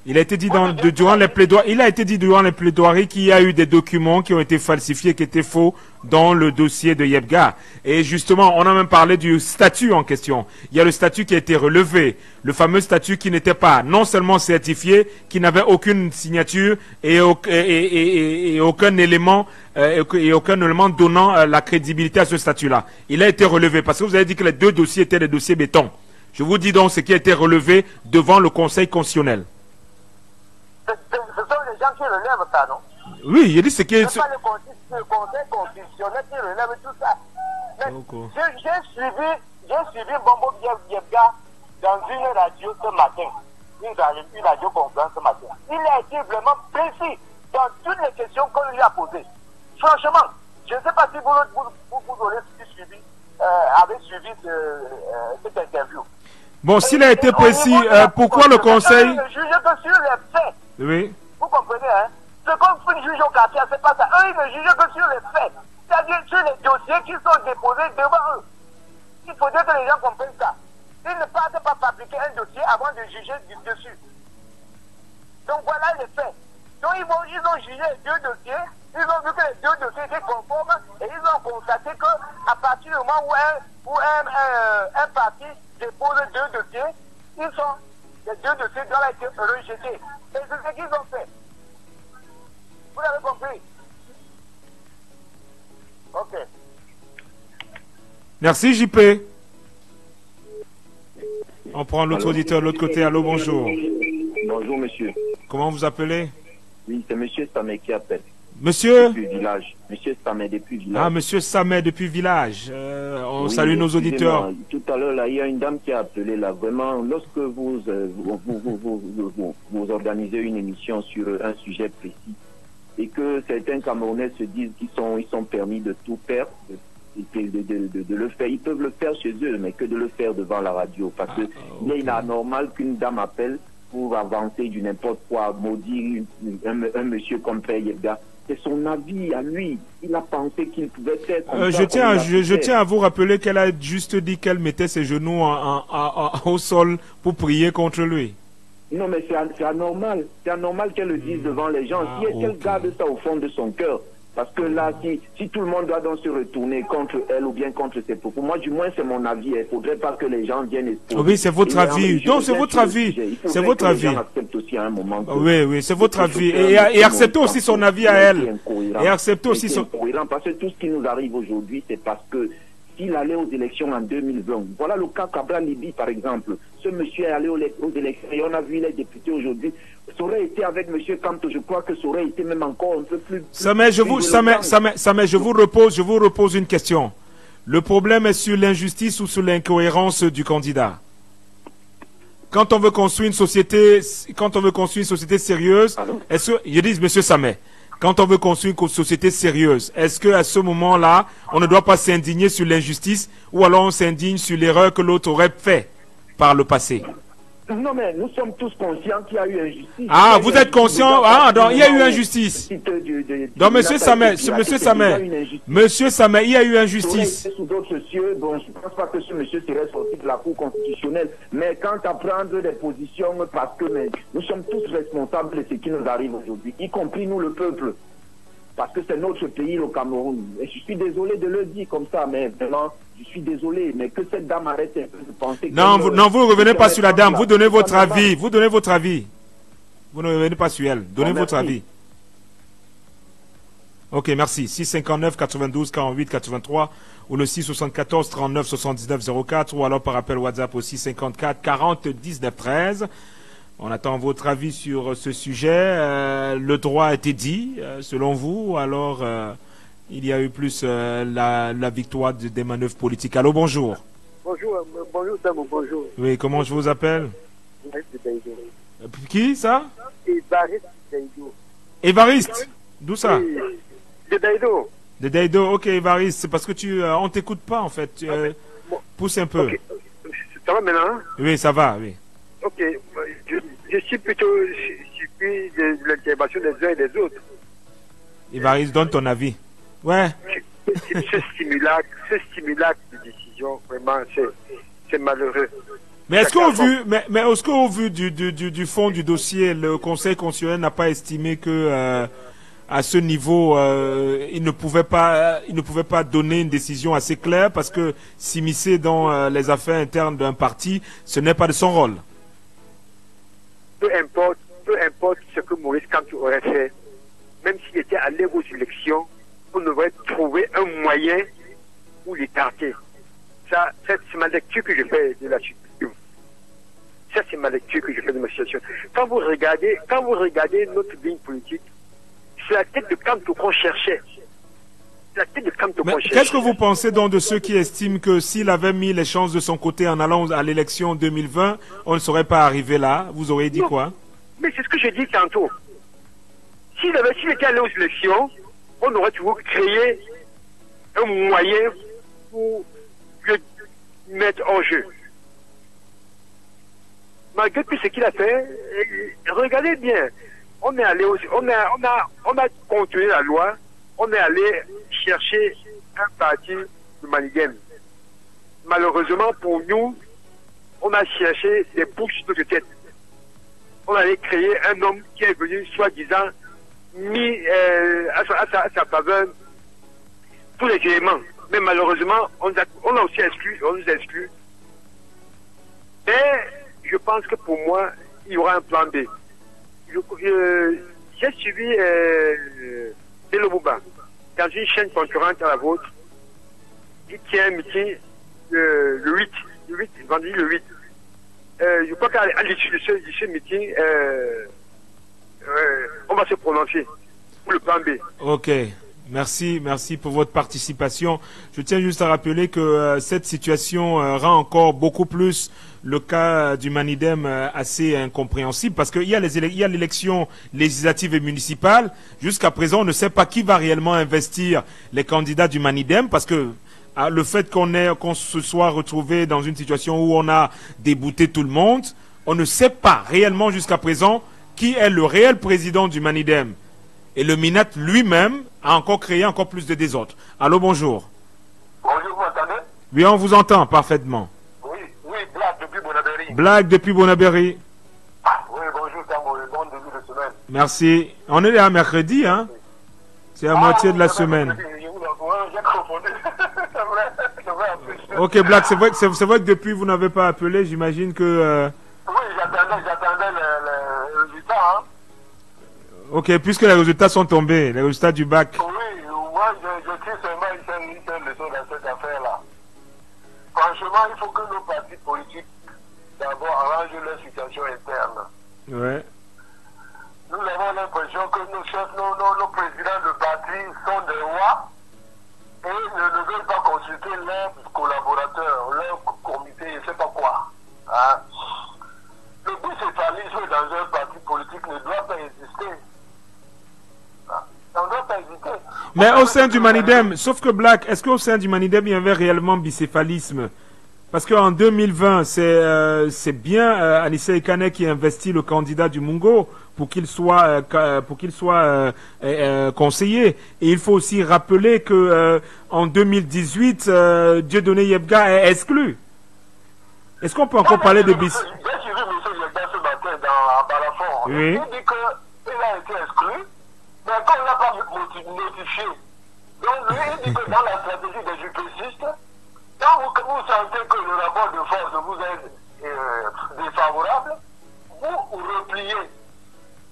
il a été dit durant les plaidoiries qu'il y a eu des documents qui ont été falsifiés, qui étaient faux dans le dossier de Yebga. Et justement, on a même parlé du statut en question. Il y a le statut qui a été relevé, le fameux statut qui n'était pas non seulement certifié, qui n'avait aucune signature et aucun élément donnant la crédibilité à ce statut-là. Il a été relevé parce que vous avez dit que les deux dossiers étaient des dossiers béton. Je vous dis donc ce qui a été relevé devant le Conseil constitutionnel. Ce sont les gens qui relèvent ça, non? Oui, il dit ce qui est... C'est pas le Conseil constitutionnel qui relève tout ça. Mais j'ai suivi Bombo Yebga dans une radio ce matin, une radio conférence ce matin. Il a été vraiment précis dans toutes les questions qu'on lui a posées. Franchement, je ne sais pas si vous aurez suivi cette interview. Bon, s'il a été précis, pourquoi le Conseil... Ne juge que sur les faits. Oui. Vous comprenez, hein? Ce qu'on juge au quartier, c'est pas ça. Eux, ils ne jugent que sur les faits. C'est-à-dire sur les dossiers qui sont déposés devant eux. Il faudrait que les gens comprennent ça. Ils ne peuvent pas fabriquer un dossier avant de juger dessus. Donc voilà les faits. Donc ils ont jugé les deux dossiers, ils ont vu que les deux dossiers étaient conformes et ils ont constaté qu'à partir du moment où un parti dépose deux dossiers, les deux dossiers doivent être rejetés. Et c'est ce qu'ils ont fait. Vous l'avez compris? Ok. Merci JP. On prend l'autre auditeur de l'autre côté. Allô, bonjour. Bonjour monsieur. Comment vous appelez? Oui, c'est monsieur Samet qui appelle. Monsieur? Depuis Village. Monsieur Samet depuis Village. Ah, monsieur Samet depuis Village. On salue nos auditeurs. Tout à l'heure, là, il y a une dame qui a appelé là. Vraiment, lorsque vous organisez une émission sur un sujet précis et que certains Camerounais se disent qu'ils sont permis de tout faire, de le faire, ils peuvent le faire chez eux, mais que de le faire devant la radio. Parce que il est anormal qu'une dame appelle pour avancer du n'importe quoi, maudire un monsieur comme Père Yebga. C'est son avis à lui. Il a pensé qu'il pouvait faire comme ça. Je tiens à vous rappeler qu'elle a juste dit qu'elle mettait ses genoux au sol pour prier contre lui. Non, mais c'est anormal. C'est anormal qu'elle le dise devant les gens. Si qu'elle garde ça au fond de son cœur. Parce que là, si tout le monde doit donc se retourner contre elle ou bien contre ses propos, moi du moins c'est mon avis. Il ne faudrait pas que les gens viennent exposer. Oui, c'est votre avis. Donc c'est votre avis. C'est votre avis. Oui, c'est votre avis. Et acceptez aussi son avis à elle. Et acceptez aussi son... Parce que tout ce qui nous arrive aujourd'hui, c'est parce que s'il allait aux élections en 2020, voilà le cas Cabral Libye par exemple. Ce monsieur est allé aux élections et on a vu les députés aujourd'hui. Ça aurait été avec M. Kanto, je crois que ça aurait été même encore un peu plus... Samet, je vous repose une question. Le problème est sur l'injustice ou sur l'incohérence du candidat? Quand on veut construire une société, sérieuse, est-ce que, je dis, M. Samet, quand on veut construire une société sérieuse, est-ce qu'à ce moment-là, on ne doit pas s'indigner sur l'injustice ou alors on s'indigne sur l'erreur que l'autre aurait fait par le passé? Non, mais nous sommes tous conscients qu'il y a eu injustice. Ah, vous êtes conscient? Ah, donc il y a eu injustice. Donc, monsieur Samet, il y a eu injustice. Sous d'autres cieux, bon, je ne pense pas que ce monsieur serait sorti de la Cour constitutionnelle. Mais quant à prendre des positions, parce que nous sommes tous responsables de ce qui nous arrive aujourd'hui, y compris nous, le peuple. Parce que c'est notre pays, le Cameroun. Et je suis désolé de le dire comme ça, mais vraiment, je suis désolé. Mais que cette dame arrête un peu de penser... Non, vous ne revenez pas sur la dame. Vous donnez votre avis. Vous donnez votre avis. Vous ne revenez pas sur elle. Donnez votre avis. Ok, merci. 659 92 48 83 ou le 674 39 79 04 ou alors par appel WhatsApp au 654 40 19 13. On attend votre avis sur ce sujet. Le droit a été dit, selon vous, alors il y a eu plus la victoire des manœuvres politiques. Allô, bonjour. Bonjour, Damo, bonjour. Oui, comment je vous appelle? Qui, ça? Évariste Daïdo. Évariste? D'où ça? Oui, de Daïdo. De Daïdo, ok, Évariste. C'est parce que on t'écoute pas, en fait. Pousse un peu. Okay. Ça va maintenant? Oui, ça va, oui. Ok, je suis plutôt surpris de l'intervention des uns et des autres. Évariste, donne ton avis. Ouais. Ce simulacre de décision, vraiment, c'est malheureux. Mais est-ce qu'au vu du fond du dossier, le Conseil constitutionnel n'a pas estimé que à ce niveau, il ne pouvait pas donner une décision assez claire parce que s'immiscer dans les affaires internes d'un parti, ce n'est pas de son rôle. Peu importe ce que Maurice Kamto aurait fait, même s'il était allé aux élections, on aurait trouvé un moyen pour l'écarter. Ça, c'est ma lecture que je fais de la situation. Ça, c'est ma lecture que je fais de ma situation. Quand vous regardez notre ligne politique, c'est la tête de Kamto qu'on cherchait. Qu'est-ce que vous pensez donc de ceux qui estiment que s'il avait mis les chances de son côté en allant à l'élection 2020, on ne serait pas arrivé là? Vous auriez dit quoi? Mais c'est ce que je dis tantôt. S'il était allé aux élections, on aurait toujours créé un moyen pour le mettre en jeu. Malgré tout ce qu'il a fait, regardez bien, on est allé on a contourné la loi, on est allé chercher un parti de Manigem. Malheureusement pour nous, on a cherché des bouches de notre tête. On allait créer un homme qui est venu soi-disant mis à sa faveur tous les éléments. Mais malheureusement, on a aussi exclu, on nous exclut. Mais je pense que pour moi, il y aura un plan B. J'ai suivi Bello Bouba dans une chaîne concurrente à la vôtre. Il tient un meeting le 8, vendredi le 8. Je crois qu'à l'issue de ce meeting, on va se prononcer pour le plan B. Ok. Merci pour votre participation. Je tiens juste à rappeler que cette situation rend encore beaucoup plus le cas du Manidem assez incompréhensible parce qu'il y a l'élection législative et municipale. Jusqu'à présent, on ne sait pas qui va réellement investir les candidats du Manidem parce que le fait qu'on se soit retrouvé dans une situation où on a débouté tout le monde, on ne sait pas réellement jusqu'à présent qui est le réel président du Manidem. Et le Minat lui-même a encore créé encore plus de désordre. Allô, bonjour. Bonjour, vous m'entendez? Oui, on vous entend parfaitement. Oui, Black depuis Bonabéry. Black depuis Bonabéry. Oui, bonjour, Tango, bon début de semaine. Merci. On est là mercredi, hein? C'est la moitié de la semaine. Ok, Black, c'est vrai que depuis vous n'avez pas appelé, j'imagine que... Oui, j'attendais le résultat, hein. Ok, puisque les résultats sont tombés, les résultats du bac. Oui, moi je tire seulement une seule leçon dans cette affaire-là. Franchement, il faut que nos partis politiques d'abord arrangent leur situation interne. Ouais. Nous avons l'impression que nos chefs, nos présidents de parti sont des rois et ne veulent pas consulter leurs collaborateurs, leur comité, je ne sais pas quoi. Hein? Le bicéphalisme dans un parti politique ne doit pas exister. On doit pas hésiter. Mais au sein du Manidem, sauf que Black, est-ce qu'au sein du Manidem, il y avait réellement bicéphalisme? Parce qu'en 2020, c'est bien Anissé Ekane qui investit le candidat du Mungo pour qu'il soit, conseiller. Et il faut aussi rappeler que en 2018, Dieudonné Yebga est exclu. Est-ce qu'on peut encore parler de bicéphalisme? J'ai suivi M. Yebga ce matin à Balafon. Oui. Il dit qu'il a été exclu. Mais comme on n'a pas notifié, donc lui il dit que dans la stratégie des UPCistes, quand vous sentez que le rapport de force vous est défavorable, vous repliez,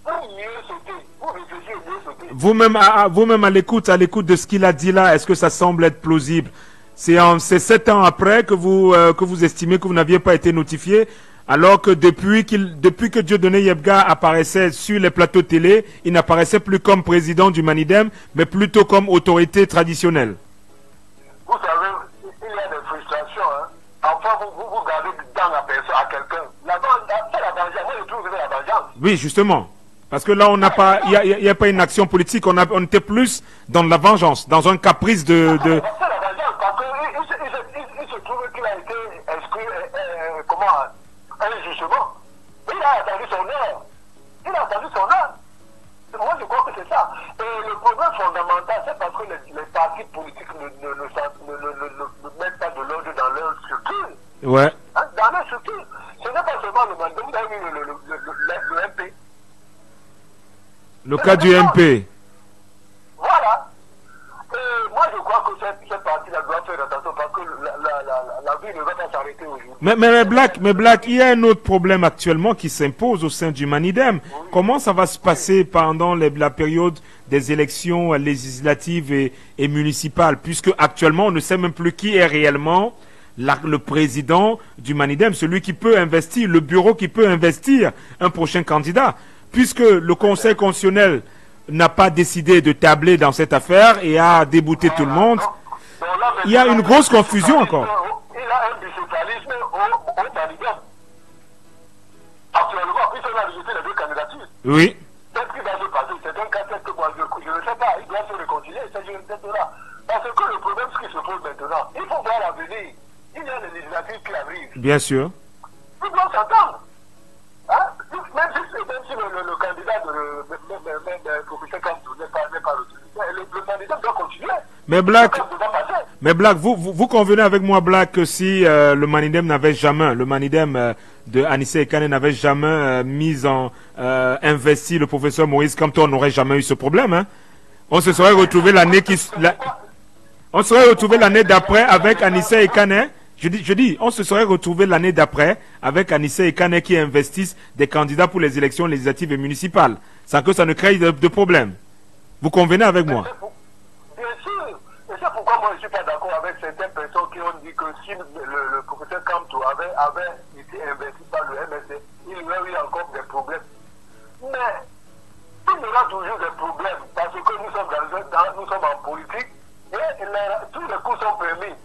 pour mieux sauter, pour réfléchir et mieux sauter. Vous-même à l'écoute de ce qu'il a dit là, est-ce que ça semble être plausible? C'est 7 ans après que vous estimez que vous n'aviez pas été notifié, alors que depuis que Dieudonné Yebga apparaissait sur les plateaux télé, il n'apparaissait plus comme président du Manidem, mais plutôt comme autorité traditionnelle. Vous savez, il y a des frustrations. Hein. Enfin, vous gardez dans la personne à quelqu'un. C'est la vengeance. Moi, je trouve que c'est la vengeance. Oui, justement. Parce que là, on n'a pas, il n'y a pas une action politique, on était plus dans la vengeance, dans un caprice de... C'est la vengeance, parce qu'il se trouve qu'il a été exclu, injustement. Il a attendu son heure. Moi, je crois que c'est ça. Et le problème fondamental, c'est parce que les partis politiques ne mettent pas de l'ordre dans leur structure. Ouais. Hein, dans leur structure. Ce n'est pas seulement le mandat, vous avez vu le MP. Le cas du MP. Voilà. Moi, je crois que cette partie-là doit faire attention parce que la vie ne va pas s'arrêter aujourd'hui. Mais Black, il y a un autre problème actuellement qui s'impose au sein du Manidem. Oui. Comment ça va se passer pendant la période des élections législatives et municipales, puisque actuellement on ne sait même plus qui est réellement le président du Manidem, celui qui peut investir, le bureau qui peut investir un prochain candidat, puisque le Conseil constitutionnel n'a pas décidé de tabler dans cette affaire et a débouté tout le monde. Il y a une grosse confusion encore. Il a un bicéphalisme au Manidem. Actuellement, puisqu'on a rejeté les deux candidatures. Oui. Qu'est-ce qui va se passer? C'est un cas que moi je ne sais pas. Il doit se réconcilier. Il s'agit de là. Parce que le problème, ce qui se pose maintenant, il faut voir l'avenir. Il y a les législatives qui arrivent. Bien sûr. Ils doivent s'entendre. Hein? Même si si le candidat de professeur Kantou n'est pas retenu, le candidat doit continuer. Mais Black, vous convenez avec moi, Black, que si le Manidem n'avait jamais, le Manidem de Anissé Ekane n'avait jamais investi le professeur Moïse Kamto, on n'aurait jamais eu ce problème. Hein? On se serait retrouvé l'année on serait retrouvé l'année d'après avec Anissé Ekane. Je dis, on se serait retrouvé l'année d'après avec Anissé Ekane qui investissent des candidats pour les élections législatives et municipales, sans que ça ne crée de problème. Vous convenez avec moi? Bien sûr. Et c'est pourquoi moi je ne suis pas d'accord avec certaines personnes qui ont dit que si le professeur Kamto avait été investi par le MSC, il y aurait eu encore des problèmes. Mais il y aura toujours des problèmes parce que nous sommes en politique et tous les coups sont permis.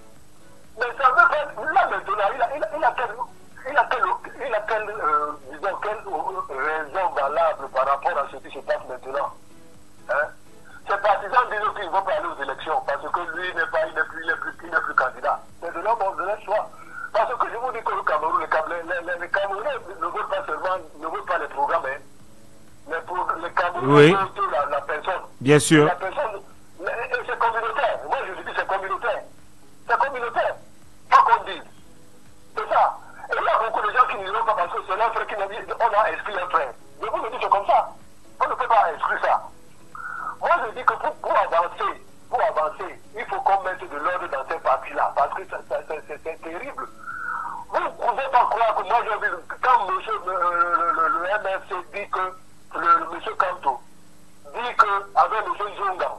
Mais ça veut pas. Là maintenant, il a quelle raison valable par rapport à ce qui se passe maintenant. Hein? Ces partisans disent qu'ils vont pas aller aux élections parce que lui il n'est plus candidat. C'est de leur choix. Parce que je vous dis que le Cameroun, les Camerounais ne veulent pas seulement, ne veulent pas les programmes, hein. Les Camerounais veulent la personne. Bien sûr. La personne, et c'est communautaire. Moi je dis que c'est communautaire. C'est communautaire. Pas qu'on dise. C'est ça. Et il y a beaucoup de gens qui n'y vont pas parce que c'est leur frère qui nous dit on a exclu un frère. Mais vous me dites c'est comme ça. On ne peut pas exclure ça. Moi, je dis que pour avancer, il faut qu'on mette de l'ordre dans ces parties-là, parce que c'est terrible. Vous ne pouvez pas croire que moi, j'ai vu, quand le MFC dit que, le monsieur Kanto dit qu'avec M. Zonga,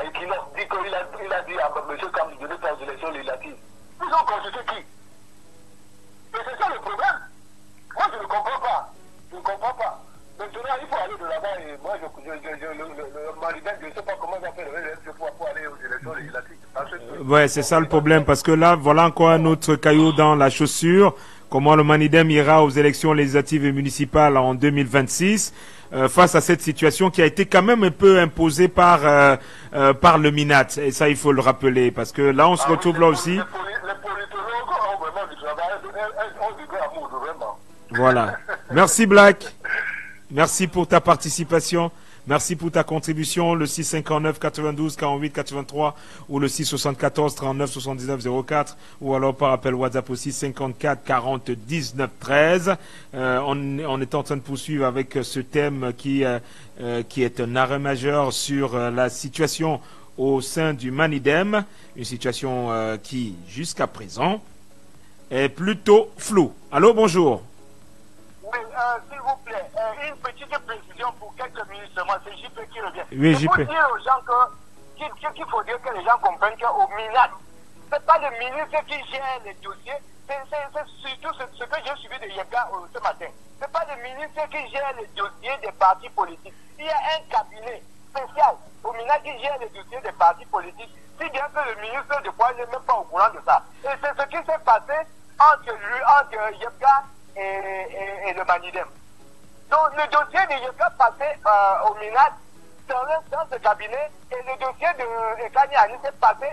et qu'il dit qu'il a dit à M. Kanto de ne pas aux élections législatives. Ils ont consulté qui? Et c'est ça le problème. Moi, je ne comprends pas. Je ne comprends pas. Maintenant, il faut aller de là-bas et moi, le Manidem, je ne sais pas comment ça fait pour aller aux élections législatives. Ouais, c'est ça le problème, parce que là, voilà encore un autre caillou dans la chaussure. Comment le Manidem ira aux élections législatives et municipales en 2026 face à cette situation qui a été quand même un peu imposée par le MINAT. Et ça, il faut le rappeler, parce que là, on se retrouve là aussi. Les politologues ont vraiment du travail, on dit amour, vraiment. Voilà. Merci, Black. Merci pour ta participation. Merci pour ta contribution. Le 659 92 48 83 ou le 674 39 79 04 ou alors par appel WhatsApp aussi 54 40 19 13. On est en train de poursuivre avec ce thème qui est un arrêt majeur sur la situation au sein du Manidem. Une situation qui, jusqu'à présent, est plutôt floue. Allô, bonjour. Oui, s'il vous plaît, une petite précision pour quelques minutes seulement, c'est JP qui revient. Oui, JP. Il faut dire aux gens qu'il faut dire que les gens comprennent qu'au MINAT, ce n'est pas le ministre qui gère les dossiers, c'est surtout ce que j'ai suivi de Yega ce matin. Ce n'est pas le ministre qui gère les dossiers des partis politiques. Il y a un cabinet spécial au MINAT qui gère les dossiers des partis politiques, si bien que le ministre de Poil n'est même pas au courant de ça. Et c'est ce qui s'est passé entre Yega et le Manidem. Donc le dossier de Yeka passé au MINAT dans ce cabinet et le dossier de Ekani Ani s'est passé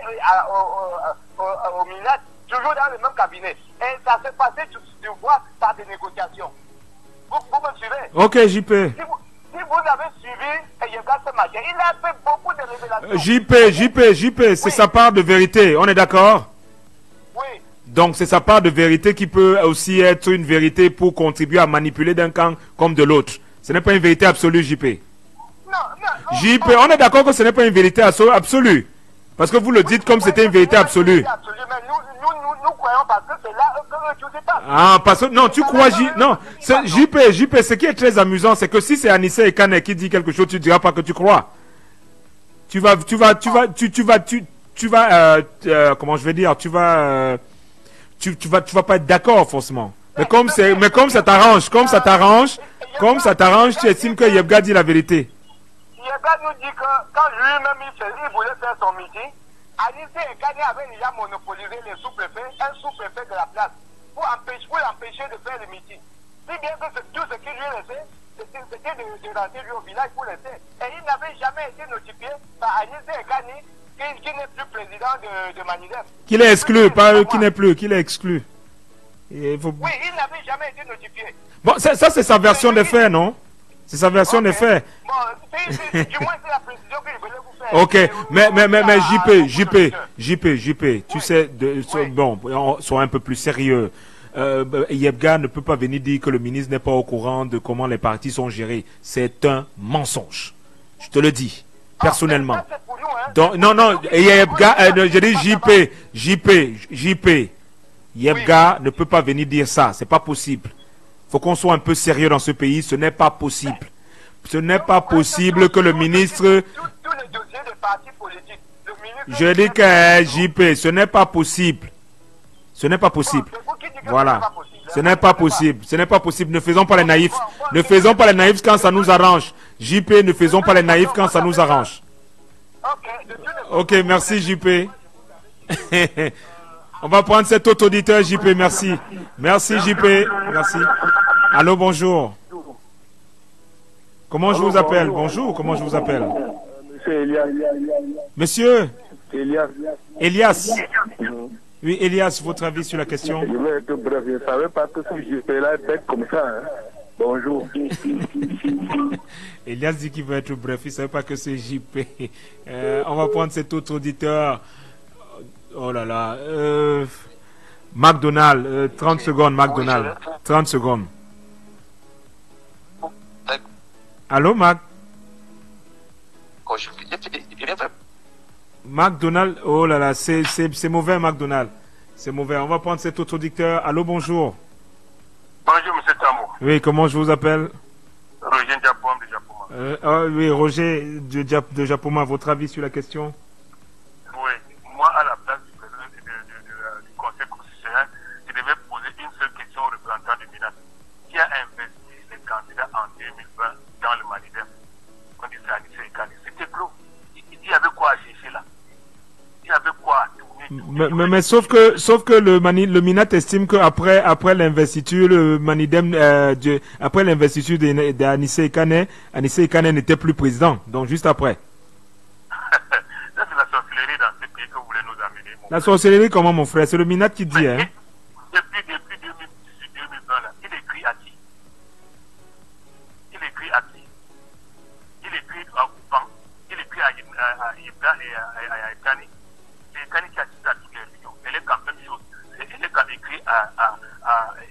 au MINAT toujours dans le même cabinet. Et ça s'est passé, tu vois, par des négociations. Vous me suivez? Ok, JP. Si vous avez suivi Yeka ce matin, il a fait beaucoup de révélations. JP, c'est sa part de vérité, on est d'accord? Oui. Donc c'est sa part de vérité qui peut aussi être une vérité pour contribuer à manipuler d'un camp comme de l'autre. Ce n'est pas une vérité absolue, JP. Non. JP, on est d'accord que ce n'est pas une vérité absolue. Parce que vous le dites comme c'était une vérité absolue. Mais nous croyons parce que c'est là que tu sais pas. Ah, parce que non, tu crois non, JP, ce qui est très amusant, c'est que si c'est Anissé Ekane qui dit quelque chose, tu diras pas que tu crois. Tu vas comment je vais dire, tu vas pas être d'accord forcément. Mais comme ça t'arrange, tu estimes que Yebga dit la vérité. Yebga nous dit que quand lui-même il voulait faire son meeting, Anissé Ekane avait déjà monopolisé les sous-préfets, un sous-préfet de la place, pour l'empêcher de faire le meeting. Si bien que tout ce qu'il lui laissait, c'était de rentrer lui au village pour laisser. Et il n'avait jamais été notifié par Anissé Ekane qui n'est plus président de Manidem. Qu'il est exclu, pas qui n'est plus, qu'il est exclu. Oui, il n'avait jamais été notifié. Bon, ça c'est sa version des faits, non? C'est sa version des faits. Bon, du moins, c'est la précision que je voulais vous faire. Ok, mais JP, tu sais, bon, sois un peu plus sérieux. Yebga ne peut pas venir dire que le ministre n'est pas au courant de comment les partis sont gérés. C'est un mensonge. Je te le dis, personnellement. Donc, non, Yebga, je dis JP. Yebga ne peut pas venir dire ça. C'est pas possible. Faut qu'on soit un peu sérieux dans ce pays. Ce n'est pas possible. Ce n'est pas possible que le ministre... Tous les dossiers des partis politiques, le ministre... Je dis que JP, ce n'est pas possible. Ce n'est pas possible. Voilà. Ce n'est pas possible. Ce n'est pas possible. Ne faisons pas les naïfs. Ne faisons pas les naïfs quand ça nous arrange. JP, ne faisons pas les naïfs quand ça nous arrange. Ok, merci JP. On va prendre cet autre auditeur JP, merci. Merci JP, merci. Allô, bonjour. Comment je vous appelle? Bonjour, comment je vous appelle? Monsieur Elias. Monsieur Elias. Elias. Oui, Elias, votre avis sur la question? Je vais être bref, je ne savais pas que ce JP-là était comme ça. Hein. Bonjour. Elias dit qu'il veut être bref, il ne savait pas que c'est JP. On va prendre cet autre auditeur. Oh là là. McDonald, 30 secondes, McDonald. 30 secondes. Allô, Mac? McDonald, oh là là, c'est mauvais, McDonald. C'est mauvais. On va prendre cet autre auditeur. Allô, bonjour. Bonjour, M. Tamou. Oui, comment je vous appelle? Roger Diapoma de Japoma. Oui, Roger de Japoma, votre avis sur la question? Oui, moi, à la place du président du Conseil constitutionnel, je devais poser une seule question au représentant du MINAS. Qui a investi les candidats en 2020 dans le Manidem? On dit ça, c'était clos. Il y avait quoi à chercher là? Il y avait quoi à tourner? Mais sauf que le MINAT estime qu'après l'investiture, le Manidem, après l'investiture d'Anissé Ekane n'était plus président. Donc juste après. Ça, c'est la sorcellerie dans ce pays que vous voulez nous amener. La sorcellerie, comment, mon frère? C'est le MINAT qui dit, hein? Depuis 2020, là, il écrit à qui? Il écrit à qui? Il écrit à Oupan, il écrit à Yebga et à Ekane. C'est Ekane qui assiste à toutes les réunions. Elle est quand même chose. Elle est quand écrit à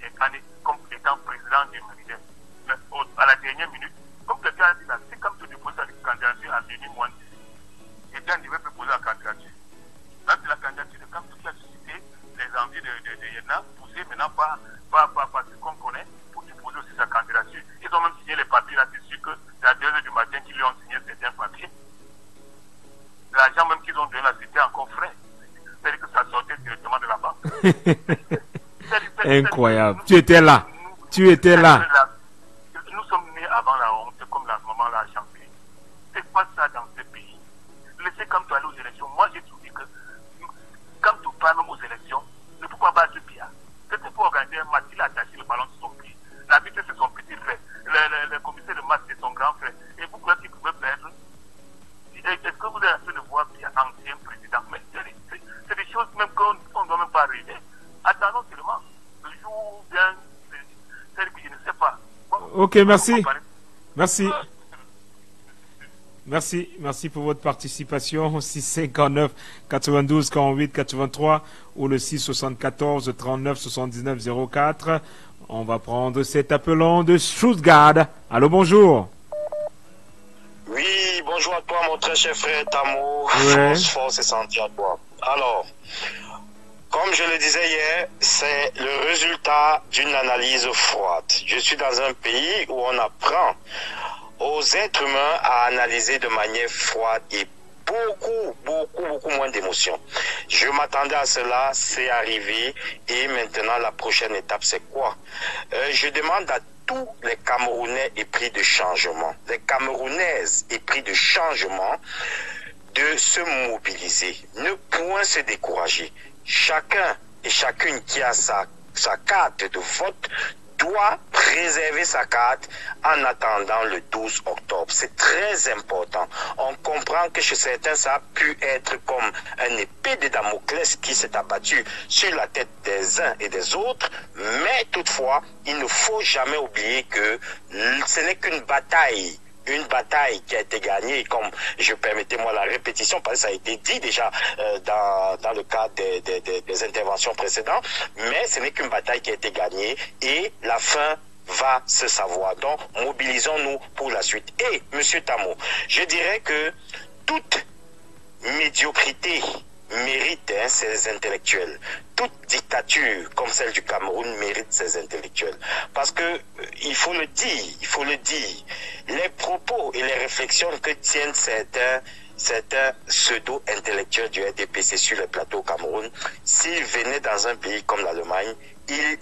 Ekane comme étant président du Manidem. Mais à la dernière minute, comme quelqu'un a dit là, c'est comme tu déposes la candidature à Denis Moine. Ekane devait proposer la candidature. Là, c'est la candidature de Kamto qui a suscité les envies de Yena, poussé maintenant par ce qu'on connaît, pour déposer aussi sa candidature. Ils ont même signé les papiers là, c'est sûr que c'est à 2 h du matin qu'ils lui ont signé certains papiers. L'argent même qu'ils ont donné là, c'était encore frais. C'est-à-dire que ça sortait directement de la banque. Incroyable. Tu étais là. Tu étais là. Nous sommes nés avant la honte, comme la maman l'a chanté. C'est pas ça dans ce pays. Laissez Kamto aller aux élections. Moi, j'ai trouvé que Kamto part même aux élections, ne peut pas battre ce pied. C'était pour organiser un match, il a attaché le ballon sur son pied. L'arbitre, c'est son petit frère. Le commissaire de match, c'est son grand frère. Et vous croyez qu'il pouvait perdre? Est-ce que vous avez fait le voir bien ancien président? Mais c'est des choses même qu'on ne doit même pas arriver. Attendons seulement. Le jour bien, c'est que je ne sais pas. Bon, ok, merci. Merci. Merci pour votre participation. 659 92 48 83 ou le 674 39 79 04. On va prendre cet appelant de Stuttgart. Allô, bonjour. Oui, bonjour à toi, mon très cher frère Tamo. Ouais. Force et santé à toi. Alors, comme je le disais hier, c'est le résultat d'une analyse froide. Je suis dans un pays où on apprend aux êtres humains à analyser de manière froide et beaucoup moins d'émotions. Je m'attendais à cela, c'est arrivé, et maintenant la prochaine étape c'est quoi? Je demande à tous les Camerounais épris de changement, les Camerounaises épris de changement, de se mobiliser, ne point se décourager. Chacun et chacune qui a sa carte de vote doit préserver sa carte en attendant le 12 octobre. C'est très important. On comprend que chez certains, ça a pu être comme un épée de Damoclès qui s'est abattu sur la tête des uns et des autres, mais toutefois, il ne faut jamais oublier que ce n'est qu'une bataille. Une bataille qui a été gagnée, comme je permettez-moi la répétition, parce que ça a été dit déjà dans le cadre des interventions précédentes, mais ce n'est qu'une bataille qui a été gagnée et la fin va se savoir. Donc, mobilisons-nous pour la suite. Et, Monsieur Tamo, je dirais que toute médiocrité mérite ses intellectuels. Toute dictature comme celle du Cameroun mérite ses intellectuels. Parce que, il faut le dire, les propos et les réflexions que tiennent certains pseudo-intellectuels du RDPC sur les plateaux au Cameroun, s'ils venaient dans un pays comme l'Allemagne,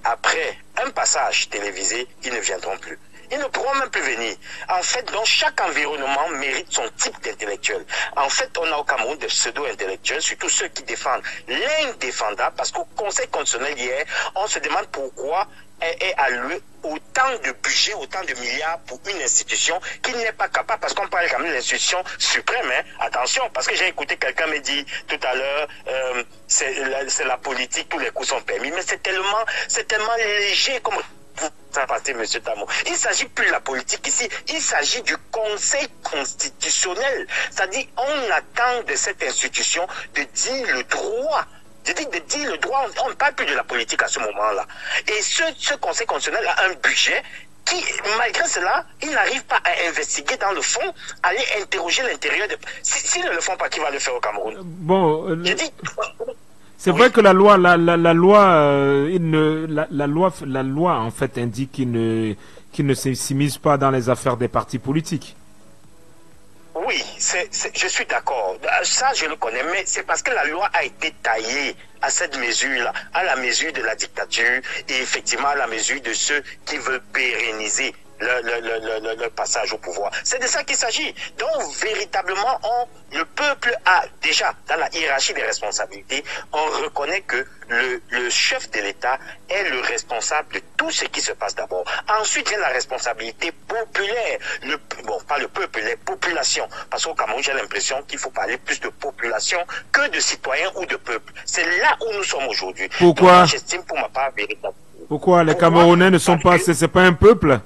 après un passage télévisé, ils ne viendront plus. Ils ne pourront même plus venir. En fait, donc, chaque environnement mérite son type d'intellectuel. En fait, on a au Cameroun des pseudo-intellectuels, surtout ceux qui défendent l'indéfendable, parce qu'au Conseil constitutionnel hier, on se demande pourquoi est alloué autant de budget, autant de milliards pour une institution qui n'est pas capable, parce qu'on parle quand même de l'institution suprême, hein. Attention, parce que j'ai écouté quelqu'un me dire tout à l'heure, c'est la politique, tous les coups sont permis, mais c'est tellement léger comme ça passe, Monsieur Tamo. Il ne s'agit plus de la politique ici, il s'agit du Conseil constitutionnel. C'est-à-dire, on attend de cette institution de dire le droit. Je dis de dire le droit, on ne parle plus de la politique à ce moment-là. Et ce Conseil constitutionnel a un budget qui, malgré cela, il n'arrive pas à investiguer dans le fond, aller interroger l'intérieur de... S'ils ne le font pas, qui va le faire au Cameroun? Bon, c'est vrai que la loi en fait indique qu'il ne s'immisce pas dans les affaires des partis politiques. Oui, je suis d'accord. Ça, je le connais, mais c'est parce que la loi a été taillée à cette mesure-là, à la mesure de la dictature et effectivement à la mesure de ceux qui veulent pérenniser le passage au pouvoir. C'est de ça qu'il s'agit. Donc, véritablement, le peuple a déjà, dans la hiérarchie des responsabilités, on reconnaît que le chef de l'État est le responsable de tout ce qui se passe d'abord. Ensuite, vient la responsabilité populaire. Pas le peuple, les populations. Parce qu'au Cameroun, j'ai l'impression qu'il faut parler plus de population que de citoyens ou de peuple. C'est là où nous sommes aujourd'hui. Pourquoi? J'estime pour ma part véritable. Pourquoi les Camerounais ne sont pas... C'est pas un peuple?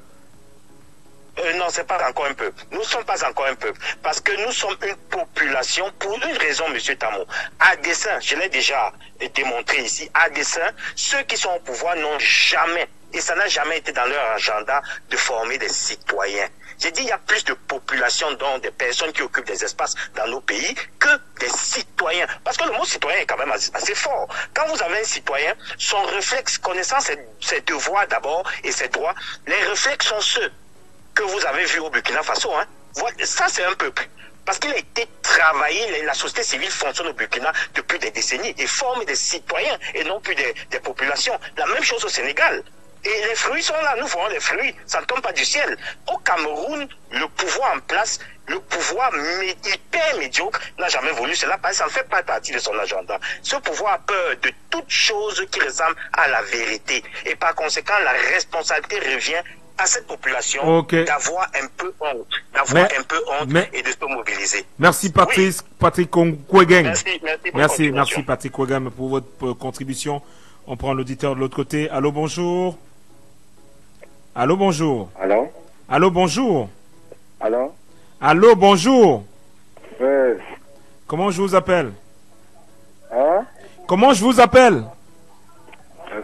Non, c'est pas encore un peuple. Nous ne sommes pas encore un peuple. Parce que nous sommes une population pour une raison, Monsieur Tamo. À dessein, je l'ai déjà démontré ici, à dessein, ceux qui sont au pouvoir n'ont jamais, et ça n'a jamais été dans leur agenda, de former des citoyens. J'ai dit, il y a plus de population, donc des personnes qui occupent des espaces dans nos pays, que des citoyens. Parce que le mot citoyen est quand même assez fort. Quand vous avez un citoyen, son réflexe, connaissant ses devoirs d'abord et ses droits, les réflexes sont ceux que vous avez vu au Burkina Faso, hein. Ça, c'est un peuple. Parce qu'il a été travaillé, la société civile fonctionne au Burkina depuis des décennies et forme des citoyens et non plus des populations. La même chose au Sénégal. Et les fruits sont là, nous voyons les fruits, ça ne tombe pas du ciel. Au Cameroun, le pouvoir en place, le pouvoir hyper médiocre n'a jamais voulu cela parce que ça ne fait pas partie de son agenda. Ce pouvoir a peur de toute chose qui ressemble à la vérité. Et par conséquent, la responsabilité revient à cette population d'avoir un peu honte, et de se mobiliser. Merci Patrick Kwegen. Merci Patrick Kwegen pour votre contribution. On prend l'auditeur de l'autre côté. Allô, bonjour. Allô, bonjour. Allô. Allô, bonjour. Allô. Allô, bonjour. Oui. Comment je vous appelle? Hein? Comment je vous appelle?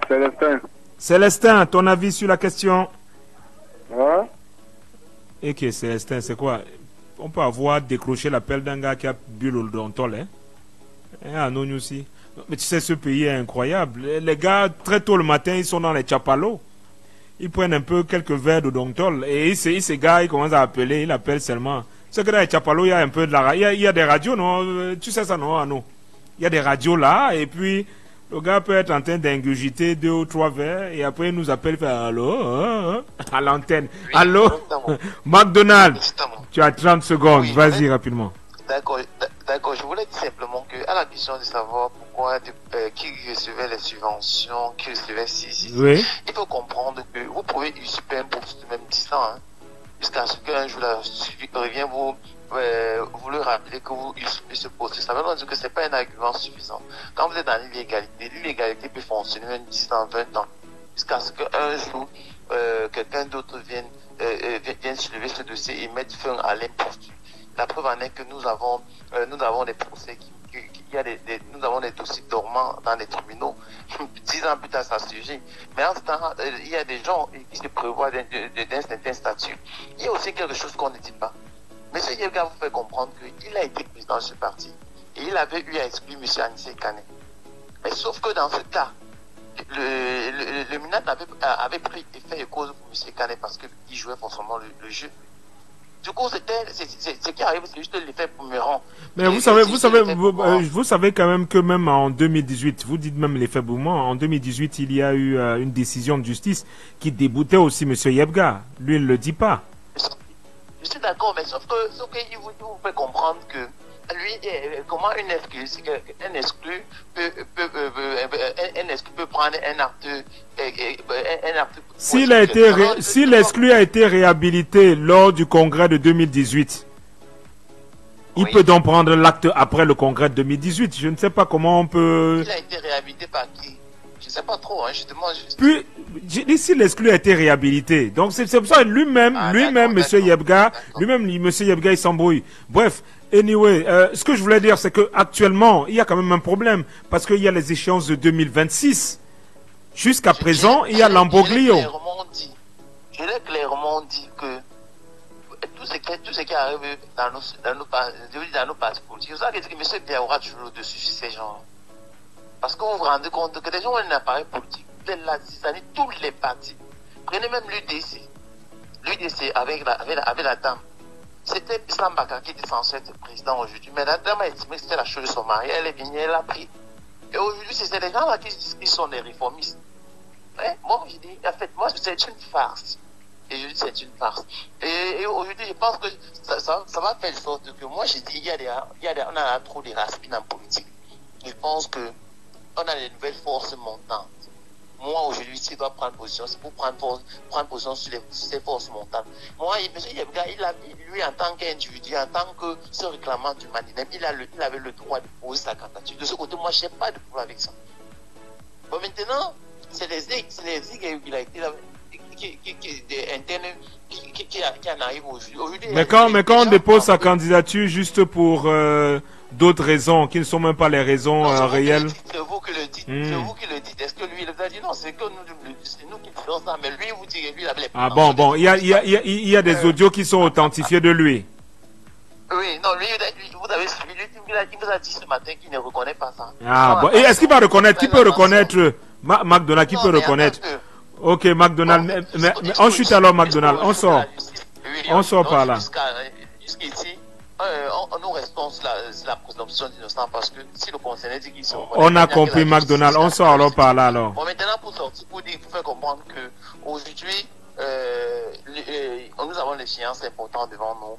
Célestin. Célestin, ton avis sur la question? Hein? Ok, Célestin, c'est quoi? On peut avoir décroché l'appel d'un gars qui a bu l'odontol, hein? À nous aussi. Mais tu sais, ce pays est incroyable. Les gars, très tôt le matin, ils sont dans les chapalos. Ils prennent un peu quelques verres d'odontol. Et ces gars, ils commencent à appeler. Ils appellent seulement. C'est que dans les chapalos, il y a un peu de la... Il y a des radios, non? Tu sais ça, non, Arnaud? Il y a des radios là. Et puis, le gars peut être en train d'ingurgiter 2 ou 3 verres. Et après, il nous appelle, fait allô, à l'antenne. Oui, allô? McDonald's. Tu as 30 secondes. Oui, vas-y, rapidement. D'accord, D'accord, je voulais dire simplement que à la question de savoir pourquoi qui recevait les subventions, qui recevait oui. Il faut comprendre que vous pouvez usurper un poste de même 10 ans, hein, jusqu'à ce qu'un jour la suivi revient vous le rappeler que vous usurpez ce poste. Ça veut dire que c'est pas un argument suffisant. Quand vous êtes dans l'illégalité peut fonctionner même 10 ans, 20 ans, jusqu'à ce qu'un jour quelqu'un d'autre vienne soulever ce dossier et mettre fin à l'imposture. La preuve en est que nous avons des procès nous avons des dossiers dormants dans les tribunaux. 10 ans plus tard, ça surgit. Mais en ce temps, il y a des gens qui se prévoient d'un certain statut. Il y a aussi quelque chose qu'on ne dit pas. Monsieur Yebga vous fait comprendre qu'il a été président de ce parti. Et il avait eu à exclure M. Anissé Kane. Mais sauf que dans ce cas, le MINAT avait pris effet et cause pour M. Kane parce qu'il jouait forcément le jeu. Du coup, ce qui arrive, c'est juste l'effet boomerang. Mais vous savez quand même que même en 2018, vous dites même l'effet boomerang, en 2018, il y a eu une décision de justice qui déboutait aussi M. Yebga. Lui, il ne le dit pas. Je suis d'accord, mais sauf qu'il vous fait comprendre que lui, comment un exclu peut prendre un acte. Si l'exclu a été réhabilité lors du congrès de 2018, il peut donc prendre l'acte après le congrès de 2018. Je ne sais pas comment on peut... Il a été réhabilité par qui? Je ne sais pas trop, hein, justement. Puis, ici, l'exclu a été réhabilité. Donc, c'est pour ça lui-même, M. Yebga, il s'embrouille. Bref, anyway, ce que je voulais dire, c'est qu'actuellement, il y a quand même un problème. Parce qu'il y a les échéances de 2026. Jusqu'à présent, il y a l'ambroglio. Je l'ai clairement dit que tout ce qui arrive dans nos partis politiques, vous savez que M. Biaoura toujours dessus sur ces gens. Parce que vous vous rendez compte que les gens ont un appareil politique, la zizanie, tous les partis. Prenez même l'UDC. L'UDC avec la dame. C'était Islam Bakar qui était censé être président aujourd'hui. Mais la dame a estimé que c'était la chose de son mari. Elle est venue, elle a pris. Et aujourd'hui, c'est les gens-là qui sont des réformistes. Ouais, moi, je dis, en fait, moi, c'est une farce. Et je dis, c'est une farce. Et aujourd'hui, je pense que ça va faire en sorte que moi, je dis, on a trop de raspines en politique. Je pense que on a des nouvelles forces montantes. Moi, aujourd'hui, s'il doit prendre position, c'est pour prendre position sur ces forces montantes. Moi, M. Yebga, lui, en tant qu'individu, en tant que ce réclamant du Manidem, il avait le droit de poser sa candidature. De ce côté, moi, je n'ai pas de problème avec ça. Bon, maintenant, c'est les irrégularités internes qui en arrivent aujourd'hui. Mais quand on dépose sa candidature juste pour d'autres raisons, qui ne sont même pas les raisons réelles. C'est vous qui le dites. C'est vous qui le dites. Est-ce que lui, il a dit non, c'est nous qui disons ça, mais lui, vous dites lui, il avait... Ah bon, il y a des audios qui sont authentifiés de lui. Oui, non, lui, vous avez suivi, il vous a dit ce matin qu'il ne reconnaît pas ça. Ah bon, et est-ce qu'il va reconnaître? Qui peut reconnaître McDonald, qui peut reconnaître? Ok, McDonald, mais on chute alors McDonald, on sort. On sort par là. Jusqu'ici, nous restons sur la présomption d'innocence parce que si le concerné dit qu'ils sont... On a compris McDonald, on sort alors par là alors. Bon, maintenant pour sortir, pour faire comprendre qu'aujourd'hui, nous avons des échéances importantes devant nous.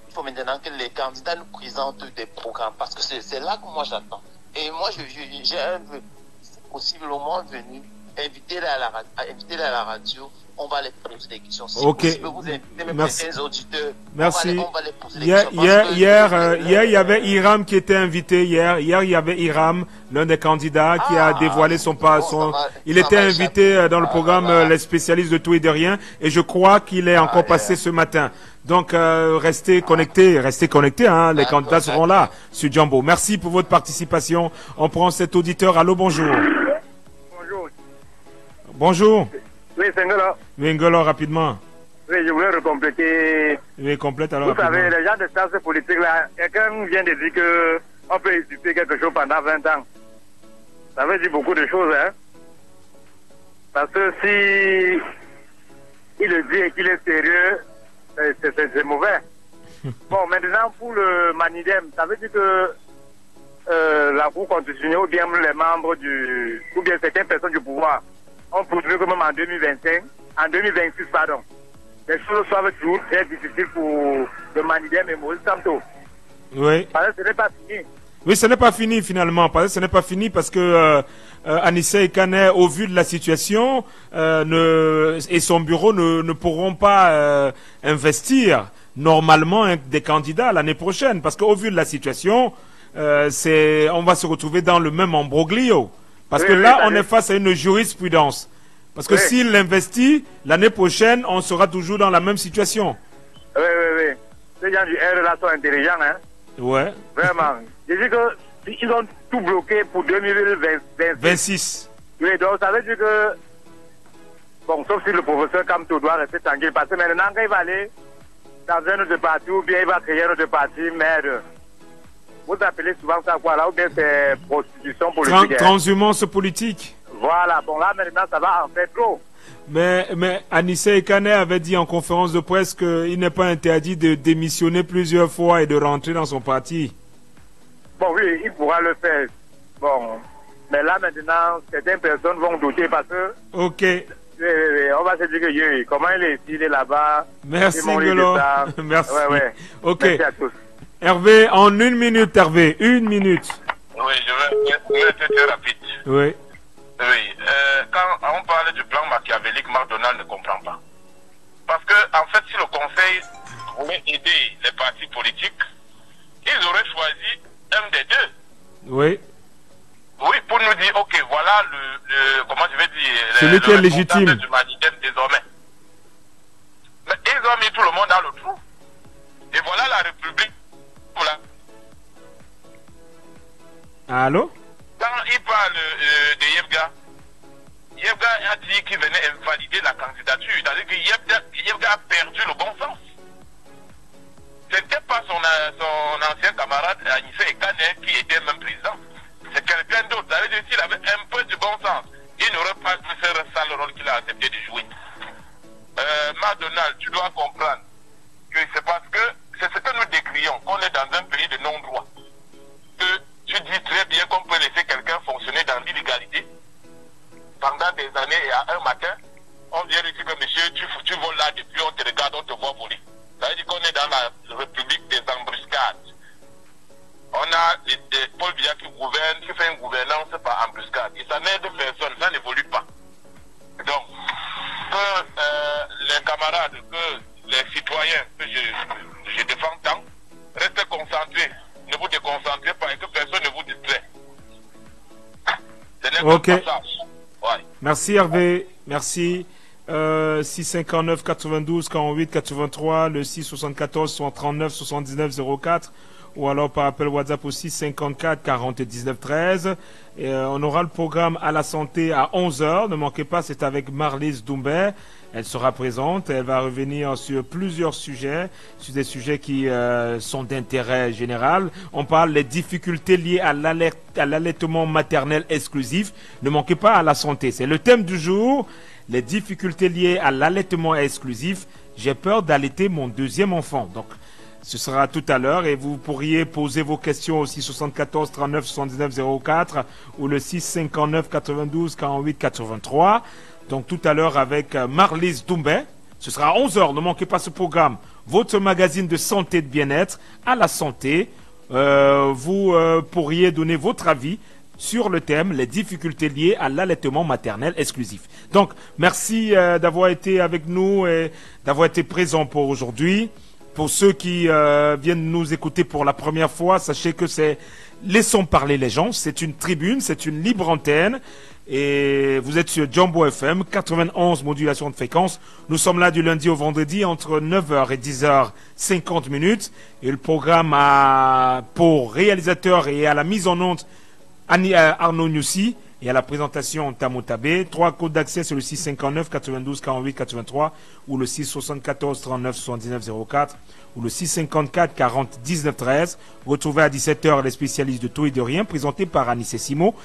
Il faut maintenant que les candidats nous présentent des programmes parce que c'est là que moi j'attends. Et moi, j'ai un peu, possiblement venu, inviter-les à la radio, on va les poser des questions. Si ok, vous invitez même merci. Les auditeurs, merci. On va les poser des questions. Hier, il y avait Iram qui était invité. Hier, il y avait Iram, l'un des candidats, qui a dévoilé son il était invité dans le programme Les spécialistes de tout et de rien. Et je crois qu'il est encore passé ce matin. Donc, restez connectés, hein, les candidats seront là sur Jumbo. Merci pour votre participation. On prend cet auditeur. Allô, bonjour. Bonjour. Oui, c'est Ngolo. Oui, Ngolo, rapidement. Oui, je voulais recompléter. Oui, complète alors. Vous savez, les gens de sciences politiques là, quelqu'un vient de dire qu'on peut usurper quelque chose pendant 20 ans. Ça veut dire beaucoup de choses, hein. Parce que si il le dit et qu'il est sérieux, c'est mauvais. Bon, maintenant, pour le Manidem, ça veut dire que la Cour constitutionnelle ou bien les membres ou bien certaines personnes du pouvoir ont poursuivi que même en 2026, pardon. Les choses soient toujours très difficiles pour le Manidem et Maurice Kamto. Oui. Parce que ce n'est pas fini. Oui, ce n'est pas fini finalement. Ce n'est pas fini parce que Anissé et Kané, au vu de la situation, et son bureau ne pourront pas investir normalement des candidats l'année prochaine. Parce qu'au vu de la situation, on va se retrouver dans le même embroglio. Parce que là, on est face à une jurisprudence. Parce que s'il investit, l'année prochaine, on sera toujours dans la même situation. Oui. Ces gens du R là sont intelligents, hein. Ouais. Vraiment. Je dis qu'ils ont tout bloqué pour 2026. Oui, donc ça veut dire que... Bon, sauf si le professeur Kamto doit rester tranquille. Parce que maintenant, quand il va aller dans un autre parti ou bien il va créer un autre parti, mais... Vous appelez souvent ça quoi là? Ou bien c'est prostitution politique? Transhumance politique. Voilà. Bon, là, maintenant, ça va en faire trop. Mais Anissé Kané avait dit en conférence de presse qu'il n'est pas interdit de démissionner plusieurs fois et de rentrer dans son parti. Bon, oui, il pourra le faire. Bon, mais là maintenant, certaines personnes vont douter parce que... Ok. Oui, on va se dire que comment il est là-bas. Merci, Ngolo. Merci. Ouais. Ok. Merci à tous. Hervé, en 1 minute, Hervé. 1 minute. Oui, je vais être très rapide. Oui. Oui, quand on parle du plan machiavélique, McDonald ne comprend pas. Parce que, en fait, si le Conseil voulait aider les partis politiques, ils auraient choisi un des deux. Oui. Oui, pour nous dire, ok, voilà comment je vais dire, celui qui est légitime du Manidem désormais. Mais ils ont mis tout le monde dans le trou. Et voilà la République. Voilà. Allô? Quand il parle de Yebga, Yebga a dit qu'il venait invalider la candidature. C'est-à-dire que Yebga a perdu le bon sens. Ce n'était pas son ancien camarade Anissé Kané qui était même président. C'est quelqu'un d'autre. Ça veut dire s'il avait un peu de bon sens, il n'aurait pas pu faire ça le rôle qu'il a accepté de jouer. McDonald, tu dois comprendre que c'est parce que c'est ce que nous décrions, qu'on est dans un pays de non-droit. Que tu dis très bien qu'on peut laisser quelqu'un fonctionner dans l'illégalité pendant des années et à un matin, on vient lui dire que monsieur, tu voles là depuis, on te regarde, on te voit voler. Ça veut dire qu'on est dans la république des embuscades. On a Paul Biya qui gouverne, qui fait une gouvernance par embuscade. Et ça n'aide personne, ça n'évolue pas. Donc, que les camarades, que les citoyens que je défends tant, restez concentrés. Ne vous déconcentrez pas et que personne ne vous distrait. Ce n'est Ok. que passage. Ouais. Merci Hervé. Merci. 659 92 48 83, le 674 139 79 04, ou alors par appel WhatsApp aussi 54 40 19 13. Et on aura le programme à la santé à 11h. Ne manquez pas, c'est avec Marlise Doumbé. Elle sera présente. Elle va revenir sur plusieurs sujets, sur des sujets qui sont d'intérêt général. On parle des difficultés liées à l'allaitement maternel exclusif. Ne manquez pas à la santé. C'est le thème du jour. Les difficultés liées à l'allaitement exclusif. J'ai peur d'allaiter mon deuxième enfant. Donc, ce sera tout à l'heure et vous pourriez poser vos questions au 674 39 79 04 ou le 659 92 48 83. Donc tout à l'heure avec Marlise Doumbé. Ce sera à 11h, ne manquez pas ce programme. Votre magazine de santé et de bien-être à la santé. Vous pourriez donner votre avis sur le thème les difficultés liées à l'allaitement maternel exclusif. Donc merci d'avoir été avec nous et d'avoir été présent pour aujourd'hui. Pour ceux qui viennent nous écouter pour la première fois, sachez que c'est Laissons parler les gens. C'est une tribune, c'est une libre antenne. Et vous êtes sur Jumbo FM, 91 modulation de fréquence. Nous sommes là du lundi au vendredi entre 9h et 10h50 minutes. Et le programme a pour réalisateur et à la mise en onde Arnaud Nussi. Et à la présentation Tamo Tabé. 3 codes d'accès sur le 659 92 48 83 ou le 674 39 79 04 ou le 654 40 19 13. Retrouvez à 17h les spécialistes de tout et de rien présentés par Anissé Simo.